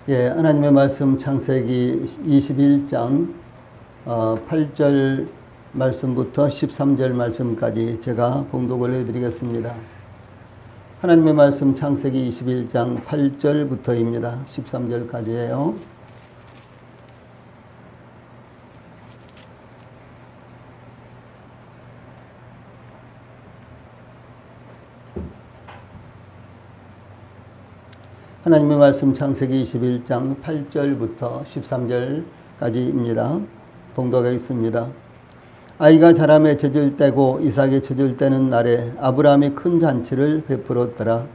예, 하나님의 말씀 창세기 21장 8절 말씀부터 13절 말씀까지 제가 봉독을 해드리겠습니다. 하나님의 말씀 창세기 21장 8절부터입니다. 13절까지예요. 하나님의 말씀 창세기 21장 8절부터 13절까지입니다. 봉독하겠습니다. 아이가 자라매 젖을 때고 이삭이 젖을 때는 날에 아브라함이 큰 잔치를 베풀었더라.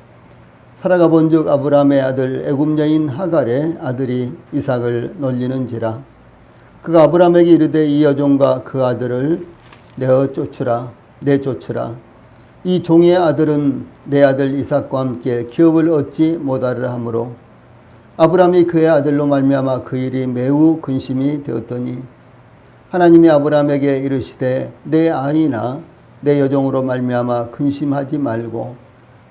사라가 본즉 아브라함의 아들 애굽 여인 하갈의 아들이 이삭을 놀리는지라. 그가 아브라함에게 이르되 이 여종과 그 아들을 내쫓으라. 이 종의 아들은 내 아들 이삭과 함께 기업을 얻지 못하리라 하므로 아브라함이 그의 아들로 말미암아 그 일이 매우 근심이 되었더니 하나님이 아브라함에게 이르시되 내 아이나 내 여종으로 말미암아 근심하지 말고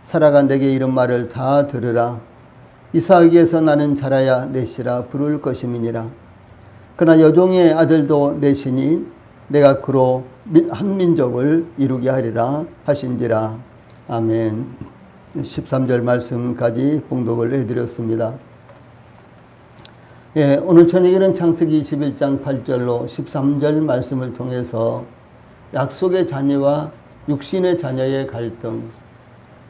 사라가 내게 이런 말을 다 들으라. 이삭에게서 나는 자라야 넷이라 부를 것임이니라. 그러나 여종의 아들도 넷이니 내가 그로 한 민족을 이루게 하리라 하신지라. 아멘. 13절 말씀까지 봉독을 해드렸습니다. 예, 오늘 저녁에는 창세기 21장 8절로 13절 말씀을 통해서 약속의 자녀와 육신의 자녀의 갈등,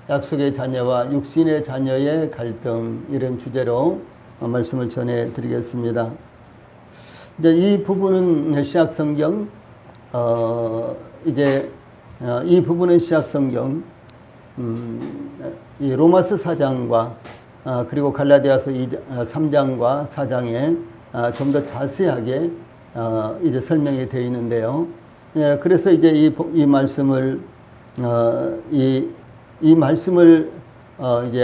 약속의 자녀와 육신의 자녀의 갈등, 이런 주제로 말씀을 전해드리겠습니다. 이제 이 부분은 신약성경 이 부분은 신약성경 이 로마서 4장과 그리고 갈라디아서 3장과 4장에 좀 더 자세하게 이제 설명이 되어 있는데요. 예, 그래서 이제 이 말씀을 이제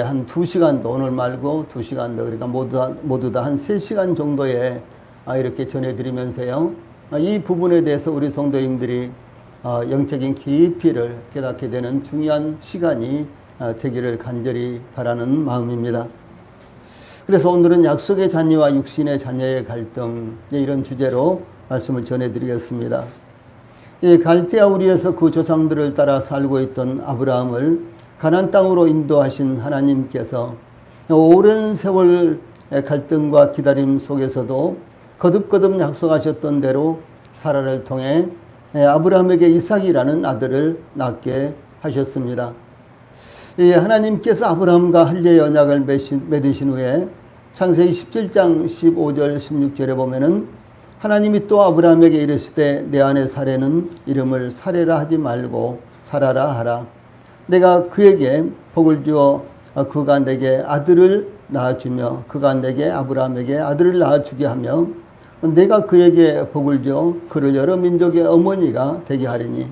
한 2시간 더, 오늘 말고 2시간 더, 그러니까 모두 다 한 3시간 정도에 이렇게 전해드리면서요. 이 부분에 대해서 우리 성도님들이 영적인 깊이를 깨닫게 되는 중요한 시간이 되기를 간절히 바라는 마음입니다. 그래서 오늘은 약속의 자녀와 육신의 자녀의 갈등, 이런 주제로 말씀을 전해드리겠습니다. 갈대아 우리에서 그 조상들을 따라 살고 있던 아브라함을 가나안 땅으로 인도하신 하나님께서 오랜 세월 갈등과 기다림 속에서도 거듭거듭 약속하셨던 대로 사라를 통해 아브라함에게 이삭이라는 아들을 낳게 하셨습니다. 하나님께서 아브라함과 할례의 언약을 맺으신 후에 창세기 17장 15절 16절에 보면은 하나님이 또 아브라함에게 이르시되 내 아내 사레는 이름을 사레라 하지 말고 사라라 하라. 내가 그에게 복을 주어 그가 내게 아들을 낳아주며 그가 내게 아브라함에게 아들을 낳아주게 하며 내가 그에게 복을 주어 그를 여러 민족의 어머니가 되게 하리니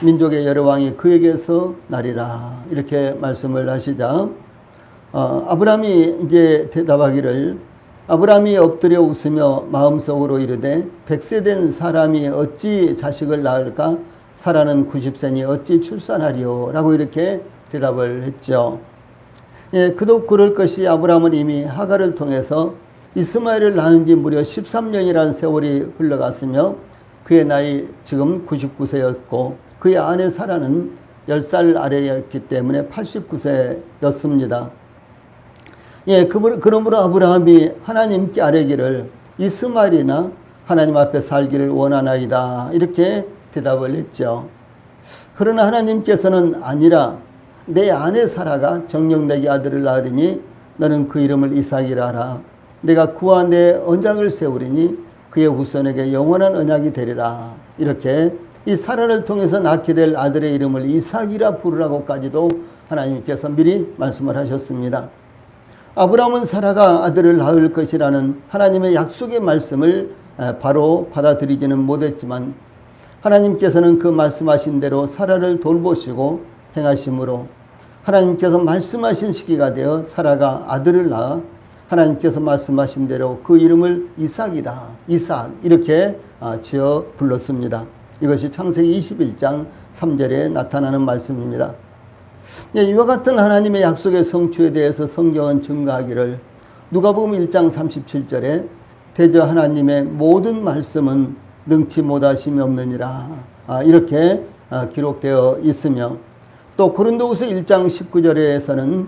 민족의 여러 왕이 그에게서 나리라. 이렇게 말씀을 하시자 아브라함이 이제 대답하기를 아브라함이 엎드려 웃으며 마음속으로 이르되 100세 된 사람이 어찌 자식을 낳을까? 사라는 90세니 어찌 출산하리요? 라고 이렇게 대답을 했죠. 예, 그도 그럴 것이 아브라함은 이미 하갈을 통해서 이스마엘을 낳은 지 무려 13년이라는 세월이 흘러갔으며 그의 나이 지금 99세였고 그의 아내 사라는 10살 아래였기 때문에 89세였습니다. 예, 그러므로 아브라함이 하나님께 아뢰기를 이스마엘이나 하나님 앞에 살기를 원하나이다. 이렇게 대답을 했죠. 그러나 하나님께서는 아니라 내 아내 사라가 정령되게 아들을 낳으리니 너는 그 이름을 이삭이라 하라. 내가 그와 내 언약을 세우리니 그의 후손에게 영원한 언약이 되리라. 이렇게 이 사라를 통해서 낳게 될 아들의 이름을 이삭이라 부르라고까지도 하나님께서 미리 말씀을 하셨습니다. 아브라함은 사라가 아들을 낳을 것이라는 하나님의 약속의 말씀을 바로 받아들이지는 못했지만 하나님께서는 그 말씀하신 대로 사라를 돌보시고 행하심으로 하나님께서 말씀하신 시기가 되어 사라가 아들을 낳아 하나님께서 말씀하신 대로 그 이름을 이삭이다. 이삭 이렇게 지어 불렀습니다. 이것이 창세기 21장 3절에 나타나는 말씀입니다. 이와 같은 하나님의 약속의 성취에 대해서 성경은 증거하기를 누가복음 1장 37절에 대저 하나님의 모든 말씀은 능치 못하심이 없느니라. 이렇게 기록되어 있으며, 또 고린도후서 1장 19절에서는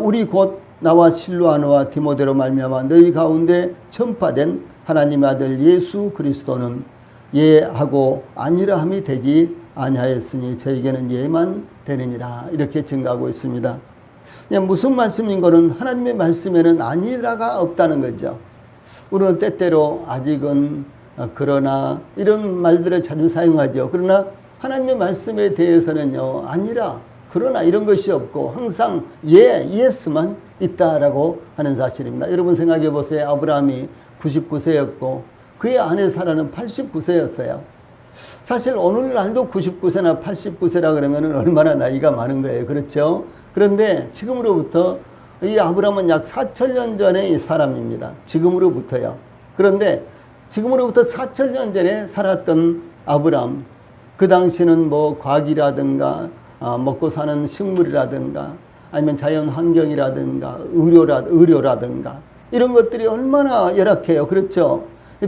우리 곧 나와 실로아노와 디모데로 말미암아 너희 가운데 전파된 하나님의 아들 예수 그리스도는 예하고 아니라 함이 되지 아니하였으니 저에게는 예만 되느니라. 이렇게 증가하고 있습니다. 무슨 말씀인 거는 하나님의 말씀에는 아니라가 없다는 거죠. 우리는 때때로 아직은 그러나 이런 말들을 자주 사용하죠. 그러나 하나님의 말씀에 대해서는요, 아니라 그러나 이런 것이 없고 항상 예스만 있다라고 하는 사실입니다. 여러분 생각해 보세요. 아브라함이 99세였고 그의 아내 사라는 89세였어요. 사실 오늘날도 99세나 89세라 그러면 얼마나 나이가 많은 거예요. 그렇죠? 그런데 지금으로부터 이 아브라함은 약 4천년 전의 사람입니다. 지금으로부터요. 그런데 지금으로부터 4천년 전에 살았던 아브라함, 그 당시는 뭐 과학이라든가 먹고 사는 식물이라든가 아니면 자연 환경이라든가 의료라든가 이런 것들이 얼마나 열악해요. 그렇죠?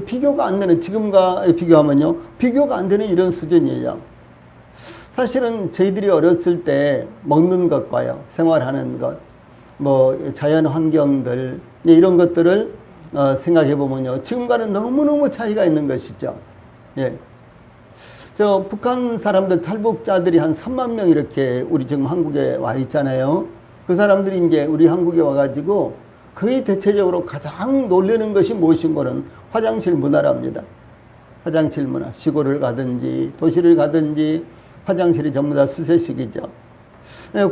비교가 안 되는, 지금과 비교하면요, 비교가 안 되는 이런 수준이에요. 사실은 저희들이 어렸을 때 먹는 것과요, 생활하는 것, 뭐 자연 환경들 이런 것들을 생각해 보면요, 지금과는 너무너무 차이가 있는 것이죠. 예. 저 북한 사람들, 탈북자들이 한 3만 명 이렇게 우리 지금 한국에 와 있잖아요. 그 사람들이 이제 우리 한국에 와가지고 거의 대체적으로 가장 놀라는 것이 무엇인 거는 화장실 문화랍니다. 화장실 문화. 시골을 가든지 도시를 가든지 화장실이 전부 다 수세식이죠.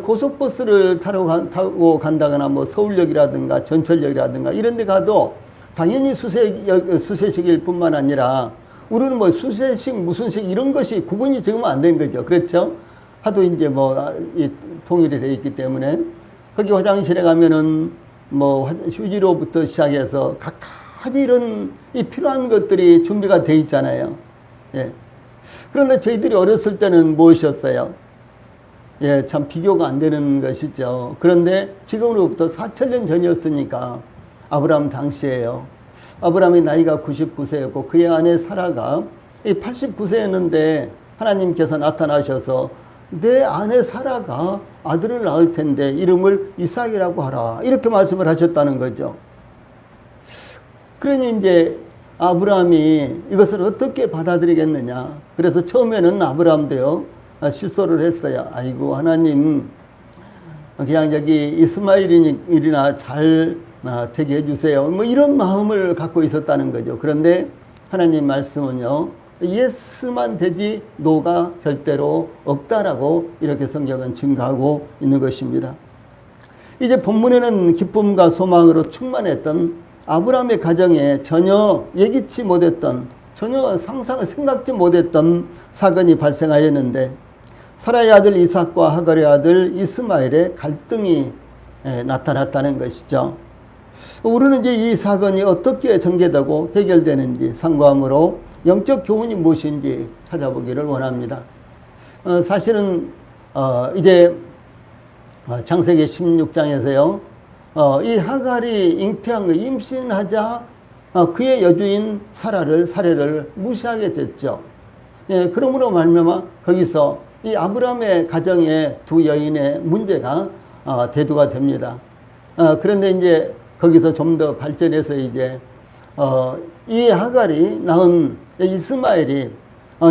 고속버스를 타고 간다거나 뭐 서울역이라든가 전철역이라든가 이런 데 가도 당연히 수세식일 뿐만 아니라 우리는 뭐 수세식 무슨 식 이런 것이 구분이 지금 안 된 거죠. 그렇죠? 하도 이제 뭐 통일이 되어 있기 때문에 거기 화장실에 가면은 뭐 휴지로부터 시작해서 각가지 이런 필요한 것들이 준비가 되어 있잖아요. 예. 그런데 저희들이 어렸을 때는 무엇이었어요? 예, 참 비교가 안 되는 것이죠. 그런데 지금으로부터 4천년 전이었으니까 아브라함 당시에요. 아브라함의 나이가 99세였고 그의 아내 사라가 89세였는데 하나님께서 나타나셔서 내 아내 사라가 아들을 낳을 텐데 이름을 이삭이라고 하라. 이렇게 말씀을 하셨다는 거죠. 그러니 이제 아브라함이 이것을 어떻게 받아들이겠느냐. 그래서 처음에는 아브라함도요, 실소를 했어요. 아이고, 하나님, 그냥 여기 이스마엘이나 잘 되게 해주세요. 뭐 이런 마음을 갖고 있었다는 거죠. 그런데 하나님 말씀은요, 예스만 되지 노가 절대로 없다라고 이렇게 성경은 증가하고 있는 것입니다. 이제 본문에는 기쁨과 소망으로 충만했던 아브라함의 가정에 전혀 예기치 못했던, 전혀 생각지 못했던 사건이 발생하였는데 사라의 아들 이삭과 하갈의 아들 이스마엘의 갈등이 나타났다는 것이죠. 우리는 이제 이 사건이 어떻게 전개되고 해결되는지 상고함으로 영적 교훈이 무엇인지 찾아보기를 원합니다. 사실은 이제 창세기 16장에서요, 이 하갈이 잉태한 거 임신하자 그의 여주인 사례를 무시하게 됐죠. 예, 그러므로 말미암아 거기서 이 아브라함의 가정의 두 여인의 문제가 대두가 됩니다. 그런데 이제 거기서 좀 더 발전해서 이제 이 하갈이 낳은 이스마엘이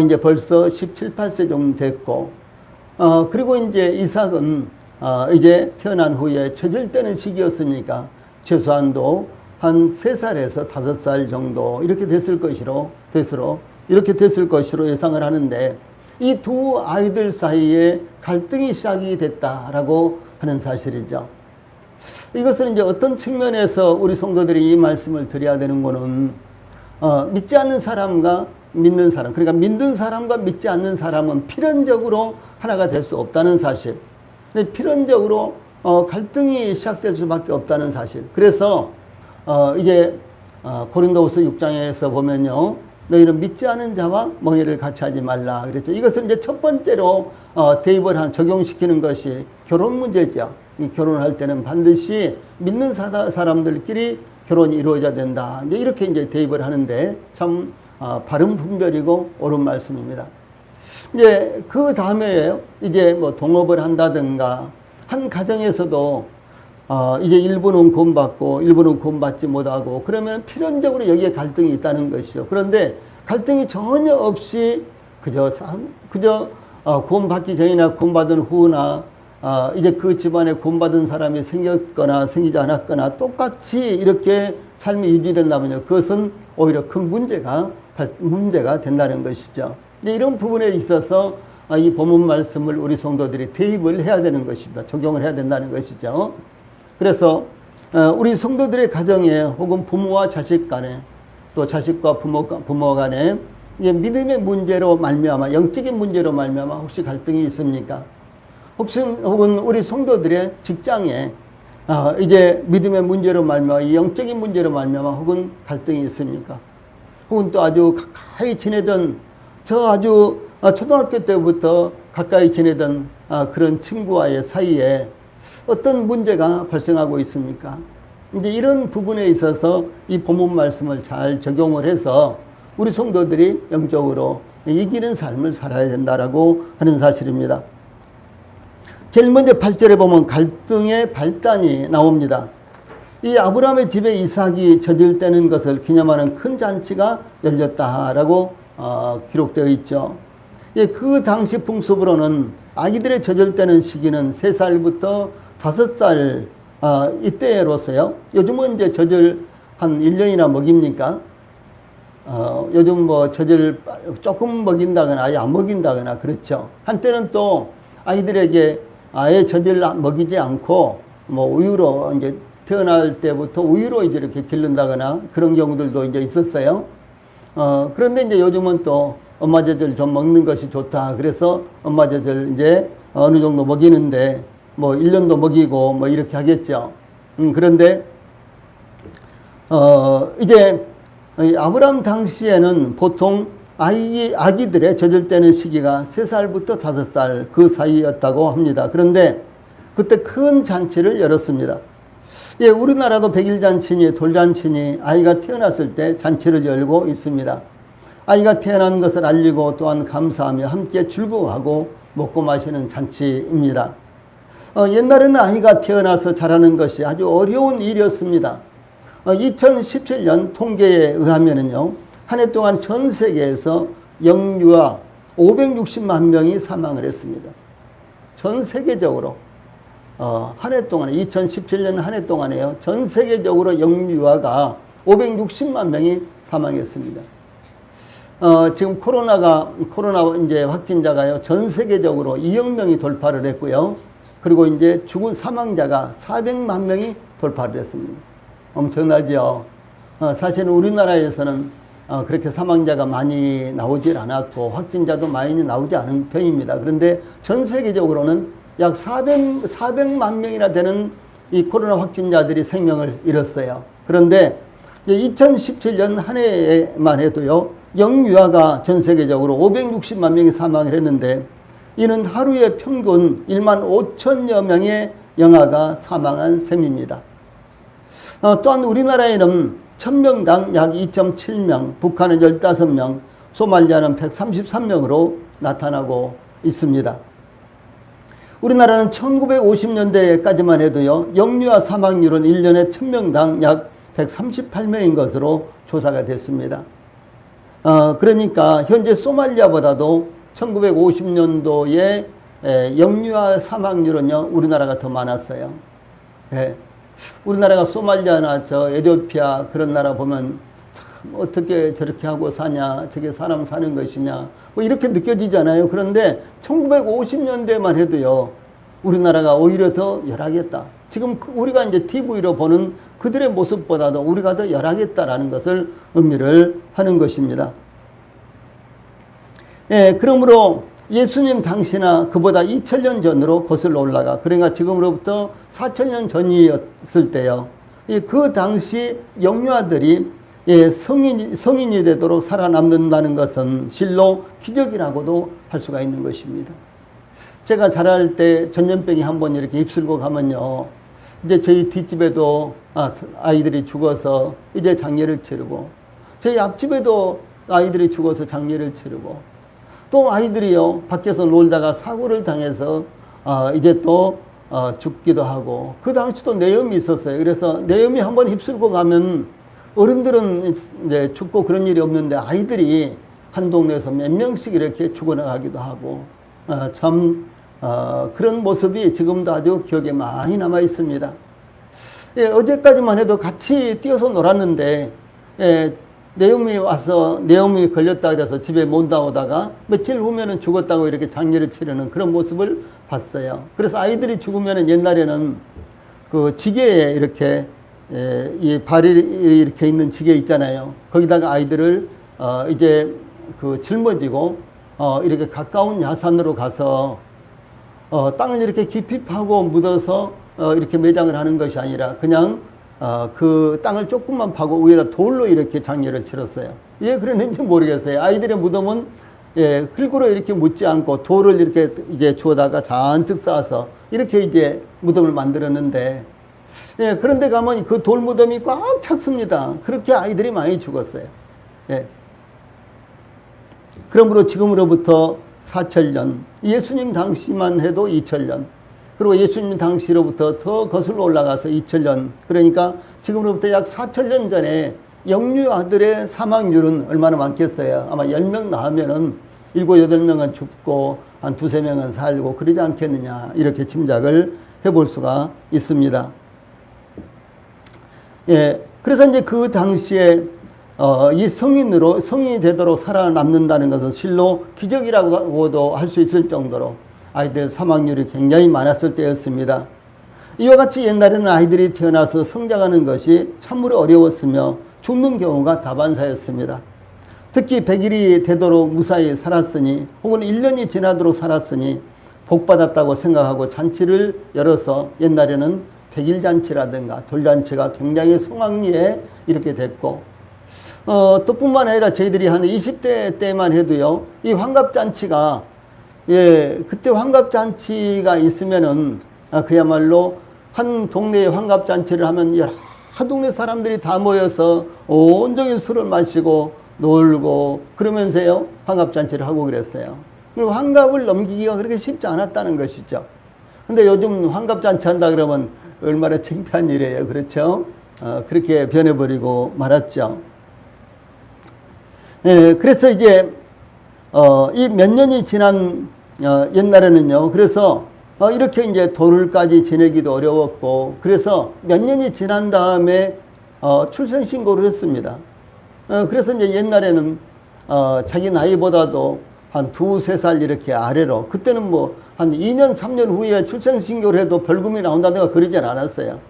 이제 벌써 17, 18세 정도 됐고, 그리고 이제 이삭은 이제 태어난 후에 처질되는 시기였으니까 최소한도 한 3살에서 5살 정도 이렇게 됐을 것으로 예상을 하는데 이 두 아이들 사이에 갈등이 시작이 됐다라고 하는 사실이죠. 이것은 이제 어떤 측면에서 우리 성도들이 이 말씀을 드려야 되는 거는 믿지 않는 사람과 믿는 사람, 그러니까 믿는 사람과 믿지 않는 사람은 필연적으로 하나가 될 수 없다는 사실, 필연적으로 갈등이 시작될 수밖에 없다는 사실. 그래서 이제 고린도후서 6장에서 보면요, 너희는 믿지 않은 자와 멍에를 같이 하지 말라 그랬죠. 이것을 이제 첫 번째로 대입을 적용시키는 것이 결혼 문제죠. 이 결혼할 때는 반드시 믿는 사람들끼리 결혼이 이루어져야 된다. 이제 이렇게 이제 대입을 하는데 참 바른 분별이고 옳은 말씀입니다. 이제 그 다음에 이제 뭐 동업을 한다든가 한 가정에서도 이제 일부는 구원받고 일부는 구원받지 못하고 그러면 필연적으로 여기에 갈등이 있다는 것이죠. 그런데 갈등이 전혀 없이 그저 구원받기 전이나 구원받은 후나 이제 그 집안에 구원받은 사람이 생겼거나 생기지 않았거나 똑같이 이렇게 삶이 유지된다면요. 그것은 오히려 큰 문제가 된다는 것이죠. 이런 부분에 있어서 이 본문 말씀을 우리 성도들이 대입을 해야 되는 것입니다. 적용을 해야 된다는 것이죠. 그래서 우리 성도들의 가정에 혹은 부모와 자식 간에 또 자식과 부모 간에 믿음의 문제로 말미암아 영적인 문제로 말미암아 혹시 갈등이 있습니까? 혹은 우리 성도들의 직장에 이제 믿음의 문제로 말미암아 이 영적인 문제로 말미암아 혹은 갈등이 있습니까? 혹은 또 아주 가까이 지내던 아주 초등학교 때부터 가까이 지내던 그런 친구와의 사이에 어떤 문제가 발생하고 있습니까? 이제 이런 부분에 있어서 이 본문 말씀을 잘 적용을 해서 우리 성도들이 영적으로 이기는 삶을 살아야 된다라고 하는 사실입니다. 제일 먼저 8절에 보면 갈등의 발단이 나옵니다. 이 아브라함의 집에 이삭이 젖을 것을 기념하는 큰 잔치가 열렸다라고 기록되어 있죠. 그 당시 풍습으로는 아기들의 젖을 떼는 시기는 3살부터 5살 이때로서요. 요즘은 이제 젖을 한 1년이나 먹입니까? 요즘 뭐 젖을 조금 먹인다거나 아예 안 먹인다거나 그렇죠. 한때는 또 아이들에게 아예 젖을 먹이지 않고 뭐 우유로 이제 태어날 때부터 우유로 이제 이렇게 기른다거나 그런 경우들도 이제 있었어요. 그런데 이제 요즘은 또 엄마 젖을 좀 먹는 것이 좋다. 그래서 엄마 젖을 이제 어느 정도 먹이는데 뭐 1년도 먹이고 뭐 이렇게 하겠죠. 그런데 이제 아브라함 당시에는 보통 아기들의 젖을 떼는 시기가 3살부터 5살 그 사이였다고 합니다. 그런데 그때 큰 잔치를 열었습니다. 우리나라도 백일잔치니 돌잔치니 아이가 태어났을 때 잔치를 열고 있습니다. 아이가 태어난 것을 알리고 또한 감사하며 함께 즐거워하고 먹고 마시는 잔치입니다. 옛날에는 아이가 태어나서 자라는 것이 아주 어려운 일이었습니다. 2017년 통계에 의하면은요, 한 해 동안 전 세계에서 영유아 560만 명이 사망을 했습니다. 전 세계적으로 한 해 동안에 2017년 한 해 동안에요, 전 세계적으로 영유아가 560만 명이 사망했습니다. 지금 코로나 이제 확진자가요, 전 세계적으로 2억 명이 돌파를 했고요. 그리고 이제 죽은 사망자가 400만 명이 돌파를 했습니다. 엄청나죠. 사실은 우리나라에서는 그렇게 사망자가 많이 나오질 않았고 확진자도 많이 나오지 않은 편입니다. 그런데 전 세계적으로는 약 400만 명이나 되는 이 코로나 확진자들이 생명을 잃었어요. 그런데 2017년 한 해에만 해도요, 영유아가 전 세계적으로 560만 명이 사망을 했는데, 이는 하루에 평균 1만 5천여 명의 영아가 사망한 셈입니다. 또한 우리나라에는 1000명당 약 2.7명, 북한은 15명, 소말리아는 133명으로 나타나고 있습니다. 우리나라는 1950년대까지만 해도요, 영유아 사망률은 1년에 1000명당 약 138명인 것으로 조사가 됐습니다. 그러니까 현재 소말리아보다도 1950년도에 영유아 사망률은요, 우리나라가 더 많았어요. 우리나라가 소말리아나 에티오피아 그런 나라 보면 참 어떻게 저렇게 하고 사냐, 저게 사람 사는 것이냐, 뭐 이렇게 느껴지잖아요. 그런데 1950년대만 해도요, 우리나라가 오히려 더 열악했다. 지금 우리가 이제 TV로 보는 그들의 모습보다도 우리가 더 열악했다라는 것을 의미를 하는 것입니다. 그러므로 예수님 당시나 그보다 2000년 전으로 거슬러 올라가, 그러니까 지금으로부터 4000년 전이었을 때요, 그 당시 영유아들이 성인이 되도록 살아남는다는 것은 실로 기적이라고도 할 수가 있는 것입니다. 제가 자랄 때 전염병이 한번 이렇게 휩쓸고 가면요. 이제 저희 뒷집에도 아이들이 죽어서 이제 장례를 치르고, 저희 앞집에도 아이들이 죽어서 장례를 치르고, 또 아이들이요 밖에서 놀다가 사고를 당해서 이제 또 죽기도 하고, 그 당시도 내염이 있었어요. 그래서 내염이 한번 휩쓸고 가면 어른들은 이제 죽고 그런 일이 없는데 아이들이 한 동네에서 몇 명씩 이렇게 죽어나가기도 하고, 그런 모습이 지금도 아주 기억에 많이 남아 있습니다. 예, 어제까지만 해도 같이 뛰어서 놀았는데, 예, 내염이 걸렸다 그래서 집에 못 나오다가 며칠 후면은 죽었다고 이렇게 장례를 치르는 그런 모습을 봤어요. 그래서 아이들이 죽으면은 옛날에는 그 지게에 이렇게, 이 발이 이렇게 있는 지게 있잖아요. 거기다가 아이들을 이제 그 짊어지고 이렇게 가까운 야산으로 가서 땅을 이렇게 깊이 파고 묻어서 이렇게 매장을 하는 것이 아니라 그냥 그 땅을 조금만 파고 위에다 돌로 이렇게 장례를 치렀어요. 왜 그랬는지 모르겠어요. 아이들의 무덤은 흙으로 이렇게 묻지 않고 돌을 이렇게 이제 주워다가 잔뜩 쌓아서 이렇게 이제 무덤을 만들었는데, 그런데 가면 그 돌 무덤이 꽉 찼습니다. 그렇게 아이들이 많이 죽었어요. 그러므로 지금으로부터 4,000년, 예수님 당시만 해도 2,000년, 그리고 예수님 당시로부터 더 거슬러 올라가서 2,000년, 그러니까 지금으로부터 약 4,000년 전에 영유 아들의 사망률은 얼마나 많겠어요? 아마 10명 낳으면은 7, 8명은 죽고 한 2, 3명은 살고 그러지 않겠느냐, 이렇게 짐작을 해볼 수가 있습니다. 그래서 이제 그 당시에 이 성인이 되도록 살아남는다는 것은 실로 기적이라고도 할 수 있을 정도로 아이들 사망률이 굉장히 많았을 때였습니다. 이와 같이 옛날에는 아이들이 태어나서 성장하는 것이 참으로 어려웠으며 죽는 경우가 다반사였습니다. 특히 100일이 되도록 무사히 살았으니 혹은 1년이 지나도록 살았으니 복받았다고 생각하고 잔치를 열어서 옛날에는 100일 잔치라든가 돌잔치가 굉장히 성황리에 이렇게 됐고, 또 뿐만 아니라 저희들이 한 20대 때만 해도요, 이 환갑잔치가, 그때 환갑잔치가 있으면은 그야말로 한 동네에 환갑잔치를 하면 여러 동네 사람들이 다 모여서 온종일 술을 마시고 놀고 그러면서요 환갑잔치를 하고 그랬어요. 그리고 환갑을 넘기기가 그렇게 쉽지 않았다는 것이죠. 근데 요즘 환갑잔치 한다 그러면 얼마나 창피한 일이에요. 그렇죠? 그렇게 변해버리고 말았죠. 그래서 이제 이 몇 년이 지난 옛날에는요, 그래서 이렇게 이제 돌까지 지내기도 어려웠고, 그래서 몇 년이 지난 다음에 출생신고를 했습니다. 그래서 이제 옛날에는 자기 나이보다도 한 2, 3살 이렇게 아래로, 그때는 뭐 한 2년, 3년 후에 출생신고를 해도 벌금이 나온다든가 그러진 않았어요.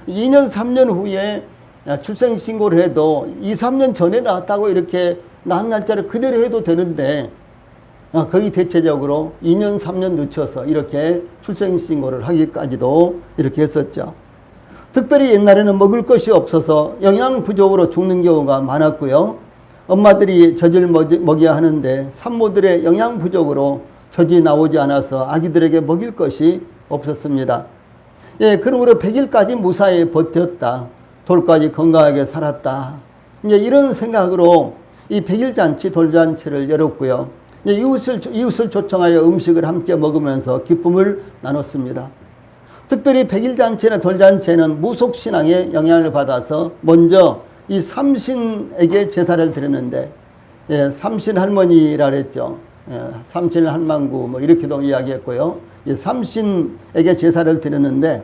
2년, 3년 후에 출생신고를 해도 2, 3년 전에 낳았다고 이렇게 낳은 날짜를 그대로 해도 되는데, 거의 대체적으로 2년, 3년 늦춰서 이렇게 출생신고를 하기까지도 이렇게 했었죠. 특별히 옛날에는 먹을 것이 없어서 영양 부족으로 죽는 경우가 많았고요. 엄마들이 젖을 먹여야 하는데 산모들의 영양 부족으로 젖이 나오지 않아서 아기들에게 먹일 것이 없었습니다. 그러므로 100일까지 무사히 버텼다. 돌까지 건강하게 살았다. 이제 이런 생각으로 이 100일 잔치, 돌잔치를 열었고요. 이웃을 초청하여 음식을 함께 먹으면서 기쁨을 나눴습니다. 특별히 100일 잔치나 돌잔치에는 무속신앙의 영향을 받아서 먼저 이 삼신에게 제사를 드리는데, 삼신 할머니라 그랬죠. 삼신 할망구 뭐 이렇게도 이야기했고요. 삼신에게 제사를 드리는데,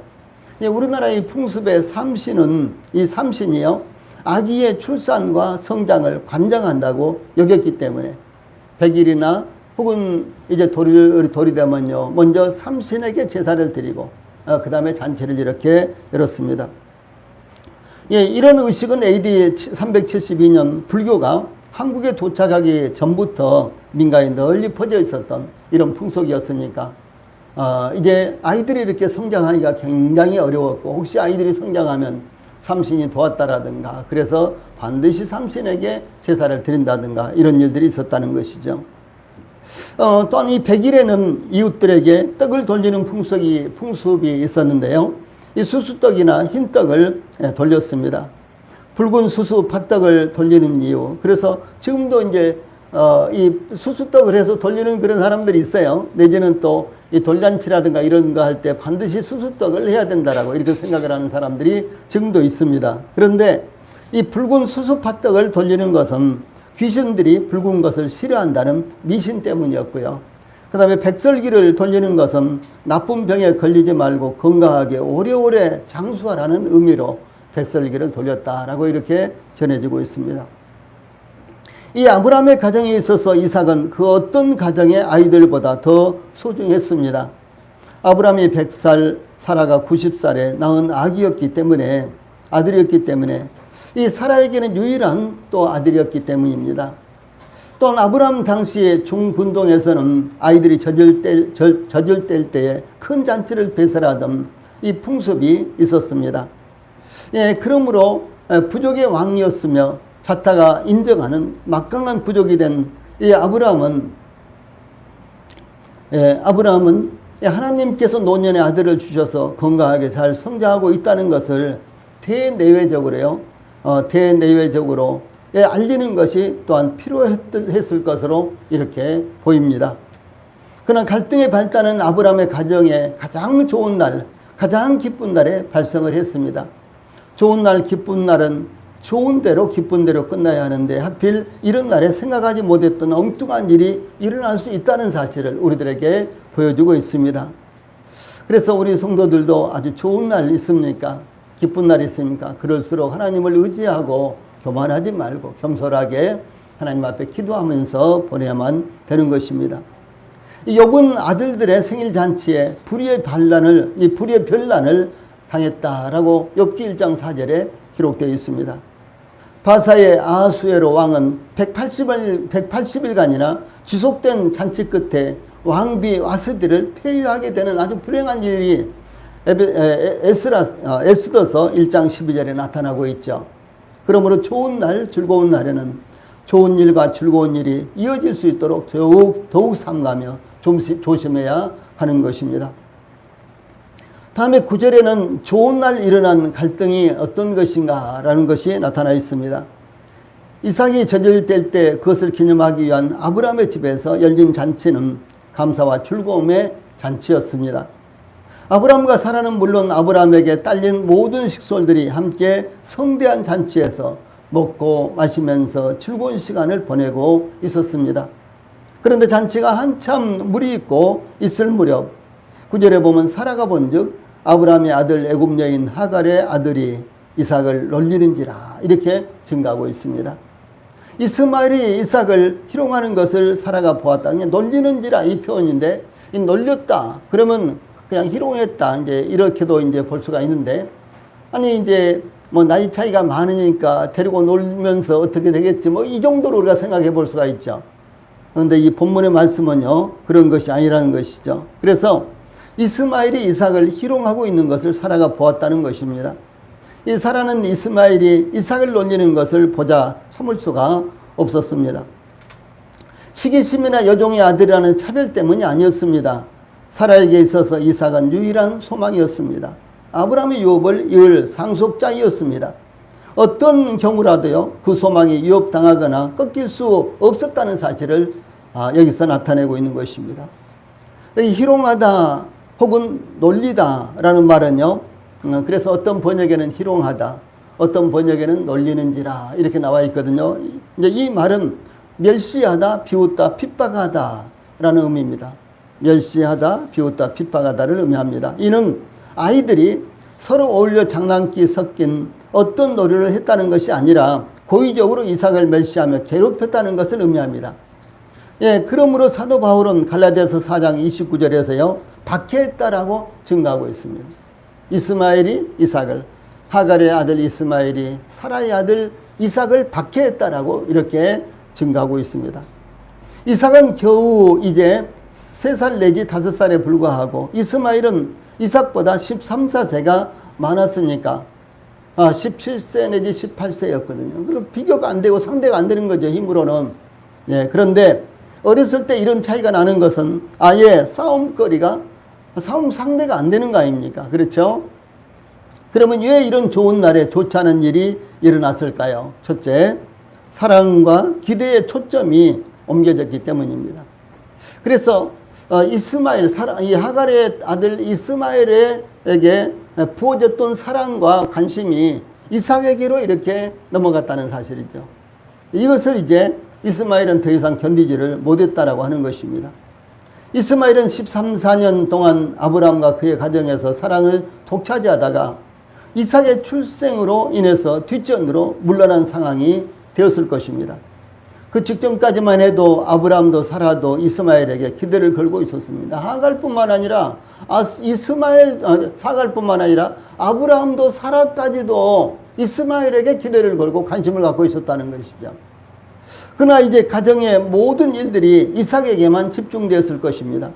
우리나라의 풍습의 삼신은, 이 삼신이요, 아기의 출산과 성장을 관장한다고 여겼기 때문에 100일이나 혹은 이제 돌이 되면요, 먼저 삼신에게 제사를 드리고 그 다음에 잔치를 이렇게 열었습니다. 이런 의식은 AD 372년 불교가 한국에 도착하기 전부터 민가에 널리 퍼져 있었던 이런 풍속이었으니까 이제 아이들이 이렇게 성장하기가 굉장히 어려웠고, 혹시 아이들이 성장하면 삼신이 도왔다라든가, 그래서 반드시 삼신에게 제사를 드린다든가 이런 일들이 있었다는 것이죠. 또한 이 100일에는 이웃들에게 떡을 돌리는 풍습이 있었는데요. 이 수수떡이나 흰떡을 돌렸습니다. 붉은 수수 팥떡을 돌리는 이유. 그래서 지금도 이제 이 수수떡을 해서 돌리는 그런 사람들이 있어요. 내지는 또 이 돌잔치라든가 이런 거 할 때 반드시 수수떡을 해야 된다라고 이렇게 생각을 하는 사람들이 지금도 있습니다. 그런데 이 붉은 수수 팥떡을 돌리는 것은 귀신들이 붉은 것을 싫어한다는 미신 때문이었고요. 그 다음에 백설기를 돌리는 것은 나쁜 병에 걸리지 말고 건강하게 오래오래 장수하라는 의미로 백설기를 돌렸다라고 이렇게 전해지고 있습니다. 이 아브라함의 가정에 있어서 이삭은 그 어떤 가정의 아이들보다 더 소중했습니다. 아브라함이 100살, 사라가 90살에 낳은 아들이었기 때문에 이 사라에게는 유일한 또 아들이었기 때문입니다. 또한 아브라함 당시의 중근동에서는 아이들이 젖을 뗄 때에 큰 잔치를 배설하던 이 풍습이 있었습니다. 예, 그러므로 부족의 왕이었으며 자타가 인정하는 막강한 부족이 된 이 아브라함은 하나님께서 노년의 아들을 주셔서 건강하게 잘 성장하고 있다는 것을 대내외적으로 알리는 것이 또한 필요했을 것으로 이렇게 보입니다. 그러나 갈등의 발단은 아브라함의 가정에 가장 좋은 날, 가장 기쁜 날에 발생을 했습니다. 좋은 날, 기쁜 날은 좋은 대로 기쁜 대로 끝나야 하는데 하필 이런 날에 생각하지 못했던 엉뚱한 일이 일어날 수 있다는 사실을 우리들에게 보여주고 있습니다. 그래서 우리 성도들도 아주 좋은 날 있습니까? 기쁜 날 있습니까? 그럴수록 하나님을 의지하고 교만하지 말고 겸손하게 하나님 앞에 기도하면서 보내야만 되는 것입니다. 이 욥은 아들들의 생일 잔치에 불의의 변란을 당했다라고 욥기 1장 4절에 기록되어 있습니다. 바사의 아하수에로 왕은 180일간이나 지속된 잔치 끝에 왕비 와스디를 폐위하게 되는 아주 불행한 일이 에스더서 1장 12절에 나타나고 있죠. 그러므로 좋은 날, 즐거운 날에는 좋은 일과 즐거운 일이 이어질 수 있도록 더욱 삼가며 조심해야 하는 것입니다. 다음에 9절에는 좋은 날 일어난 갈등이 어떤 것인가 라는 것이 나타나 있습니다. 이삭이 젖을 뗄 때 그것을 기념하기 위한 아브라함의 집에서 열린 잔치는 감사와 즐거움의 잔치였습니다. 아브라함과 사라는 물론 아브라함에게 딸린 모든 식솔들이 함께 성대한 잔치에서 먹고 마시면서 즐거운 시간을 보내고 있었습니다. 그런데 잔치가 한참 물이 있고 있을 무렵 9절에 보면 사라가 본즉 아브라함의 아들 애굽 여인 하갈의 아들이 이삭을 놀리는지라 이렇게 증가하고 있습니다. 이스마엘이 이삭을 희롱하는 것을 사라가 보았다. 그냥 놀리는지라 이 표현인데 이 놀렸다 그러면 그냥 희롱했다 이제 이렇게도 이제 볼 수가 있는데 아니 이제 뭐 나이 차이가 많으니까 데리고 놀면서 어떻게 되겠지 뭐 이 정도로 우리가 생각해 볼 수가 있죠. 그런데 이 본문의 말씀은요 그런 것이 아니라는 것이죠. 그래서 이스마엘이 이삭을 희롱하고 있는 것을 사라가 보았다는 것입니다. 이 사라는 이스마엘이 이삭을 놀리는 것을 보자 참을 수가 없었습니다. 시기심이나 여종의 아들이라는 차별 때문이 아니었습니다. 사라에게 있어서 이삭은 유일한 소망이었습니다. 아브라함의 유업을 이을 상속자이었습니다. 어떤 경우라도요 그 소망이 위협당하거나 꺾일 수 없었다는 사실을 여기서 나타내고 있는 것입니다. 여기 희롱하다 혹은 놀리다 라는 말은요 그래서 어떤 번역에는 희롱하다 어떤 번역에는 놀리는지라 이렇게 나와 있거든요. 이제 이 말은 멸시하다 비웃다 핍박하다 라는 의미입니다. 멸시하다 비웃다 핍박하다를 의미합니다. 이는 아이들이 서로 어울려 장난기 섞인 어떤 놀이를 했다는 것이 아니라 고의적으로 이삭을 멸시하며 괴롭혔다는 것을 의미합니다. 예, 그러므로 사도 바울은 갈라디아서 4장 29절에서요 박해했다라고 증가하고 있습니다. 이스마엘이 이삭을 하갈의 아들 이스마엘이 사라의 아들 이삭을 박해했다라고 이렇게 증가하고 있습니다. 이삭은 겨우 이제 3살 내지 5살에 불과하고 이스마엘은 이삭보다 13, 14세가 많았으니까 17세 내지 18세였거든요. 그럼 비교가 안 되고 상대가 안 되는 거죠. 힘으로는. 예, 그런데 어렸을 때 이런 차이가 나는 것은 아예 싸움 상대가 안 되는 거 아닙니까? 그렇죠? 그러면 왜 이런 좋은 날에 좋지 않은 일이 일어났을까요? 첫째, 사랑과 기대의 초점이 옮겨졌기 때문입니다. 그래서 이 하갈의 아들 이스마엘에게 부어졌던 사랑과 관심이 이삭에게로 이렇게 넘어갔다는 사실이죠. 이것을 이제 이스마엘은 더 이상 견디지를 못했다라고 하는 것입니다. 이스마엘은 13, 14년 동안 아브라함과 그의 가정에서 사랑을 독차지하다가 이삭의 출생으로 인해서 뒷전으로 물러난 상황이 되었을 것입니다. 그 직전까지만 해도 아브라함도 사라도 이스마엘에게 기대를 걸고 있었습니다. 하갈뿐만 아니라 사갈뿐만 아니라 아브라함도 사라까지도 이스마엘에게 기대를 걸고 관심을 갖고 있었다는 것이죠. 그러나 이제 가정의 모든 일들이 이삭에게만 집중되었을 것입니다.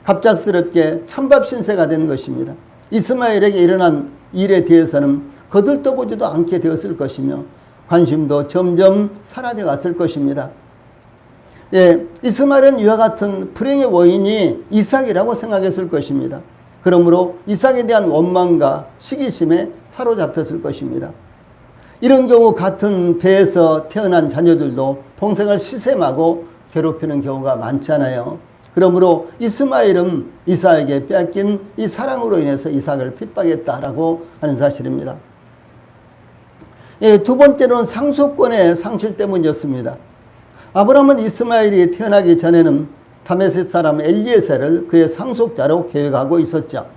갑작스럽게 찬밥 신세가 된 것입니다. 이스마엘에게 일어난 일에 대해서는 거들떠보지도 않게 되었을 것이며 관심도 점점 사라져 갔을 것입니다. 예, 이스마엘은 이와 같은 불행의 원인이 이삭이라고 생각했을 것입니다. 그러므로 이삭에 대한 원망과 시기심에 사로잡혔을 것입니다. 이런 경우 같은 배에서 태어난 자녀들도 동생을 시샘하고 괴롭히는 경우가 많잖아요. 그러므로 이스마엘은 이삭에게 빼앗긴 이 사랑으로 인해서 이삭을 핍박했다라고 하는 사실입니다. 예, 두 번째로는 상속권의 상실 때문이었습니다. 아브라함은 이스마엘이 태어나기 전에는 다메섹 사람 엘리에셀을 그의 상속자로 계획하고 있었죠.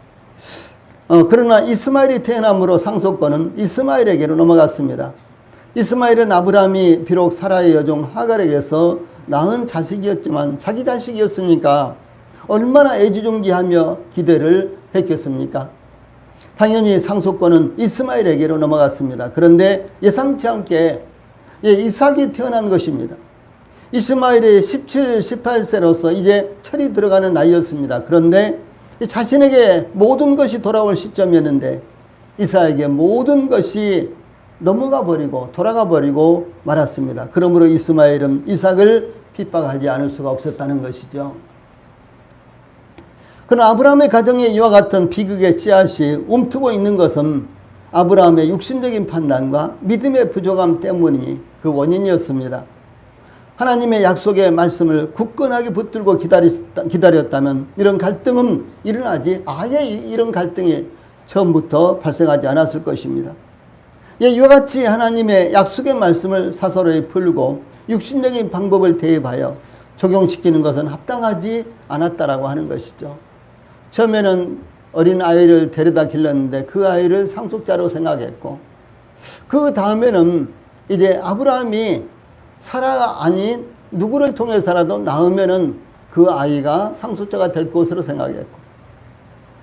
그러나 이스마엘이 태어남으로 상속권은 이스마엘에게로 넘어갔습니다. 이스마엘은 아브라함이 비록 사라의 여종 하갈에게서 낳은 자식이었지만 자기 자식이었으니까 얼마나 애지중지하며 기대를 했겠습니까? 당연히 상속권은 이스마엘에게로 넘어갔습니다. 그런데 예상치 않게 이삭이 태어난 것입니다. 이스마엘이 17, 18세로서 이제 철이 들어가는 나이였습니다. 그런데 자신에게 모든 것이 돌아올 시점이었는데 이삭에게 모든 것이 넘어가 버리고 돌아가 버리고 말았습니다. 그러므로 이스마엘은 이삭을 핍박하지 않을 수가 없었다는 것이죠. 그러나 아브라함의 가정에 이와 같은 비극의 씨앗이 움트고 있는 것은 아브라함의 육신적인 판단과 믿음의 부족함 때문이 그 원인이었습니다. 하나님의 약속의 말씀을 굳건하게 붙들고 기다렸다면 이런 갈등은 아예 이런 갈등이 처음부터 발생하지 않았을 것입니다. 이와 같이 하나님의 약속의 말씀을 사서로이 풀고 육신적인 방법을 대입하여 적용시키는 것은 합당하지 않았다라고 하는 것이죠. 처음에는 어린 아이를 데려다 길렀는데 그 아이를 상속자로 생각했고 그 다음에는 이제 아브라함이 사라가 아닌 누구를 통해서라도 낳으면은 그 아이가 상속자가 될 것으로 생각했고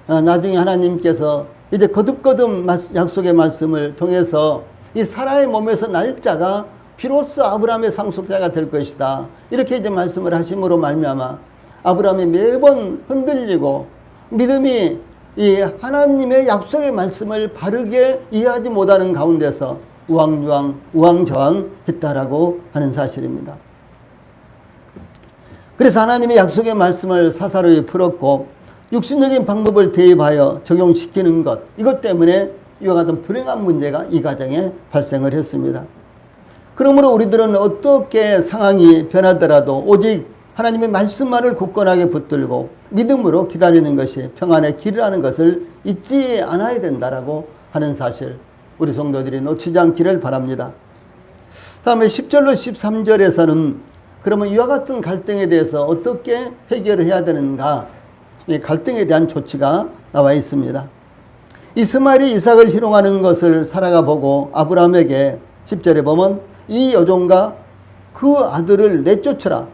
나중에 하나님께서 이제 거듭거듭 약속의 말씀을 통해서 이 사라의 몸에서 날 자가 비로소 아브라함의 상속자가 될 것이다. 이렇게 이제 말씀을 하심으로 말미암아 아브라함이 매번 흔들리고 믿음이 이 하나님의 약속의 말씀을 바르게 이해하지 못하는 가운데서 우왕좌왕했다라고 하는 사실입니다. 그래서 하나님의 약속의 말씀을 사사로이 풀었고 육신적인 방법을 대입하여 적용시키는 것, 이것 때문에 이와 같은 불행한 문제가 이 가정에 발생을 했습니다. 그러므로 우리들은 어떻게 상황이 변하더라도 오직 하나님의 말씀만을 굳건하게 붙들고 믿음으로 기다리는 것이 평안의 길이라는 것을 잊지 않아야 된다라고 하는 사실, 우리 성도들이 놓치지 않기를 바랍니다. 다음에 10절로 13절에서는 그러면 이와 같은 갈등에 대해서 어떻게 해결을 해야 되는가, 이 갈등에 대한 조치가 나와 있습니다. 이스마엘이 이삭을 희롱하는 것을 사라가 보고 아브라함에게 10절에 보면 이 여종과 그 아들을 내쫓으라.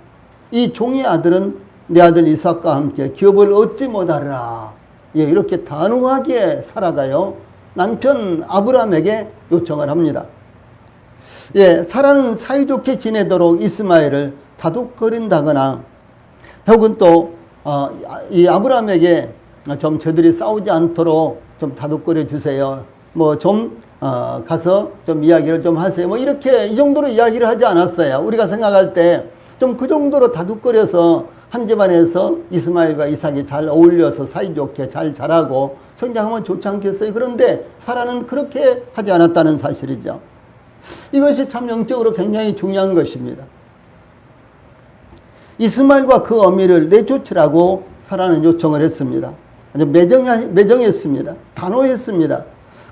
이 종의 아들은 내 아들 이삭과 함께 기업을 얻지 못하리라. 이렇게 단호하게 사라가요 남편 아브라함에게 요청을 합니다. 사라는 사이좋게 지내도록 이스마엘을 다독거린다거나 혹은 또 이 아브라함에게 좀 저들이 싸우지 않도록 좀 다독거려 주세요. 가서 좀 이야기를 좀 하세요. 이렇게 이 정도로 이야기를 하지 않았어요. 우리가 생각할 때 좀 그 정도로 다독거려서 한 집안에서 이스마엘과 이삭이 잘 어울려서 사이좋게 잘 자라고 성장하면 좋지 않겠어요? 그런데 사라는 그렇게 하지 않았다는 사실이죠. 이것이 참 영적으로 굉장히 중요한 것입니다. 이스마엘과 그 어미를 내쫓으라고 사라는 요청을 했습니다. 아주 매정했습니다. 단호했습니다.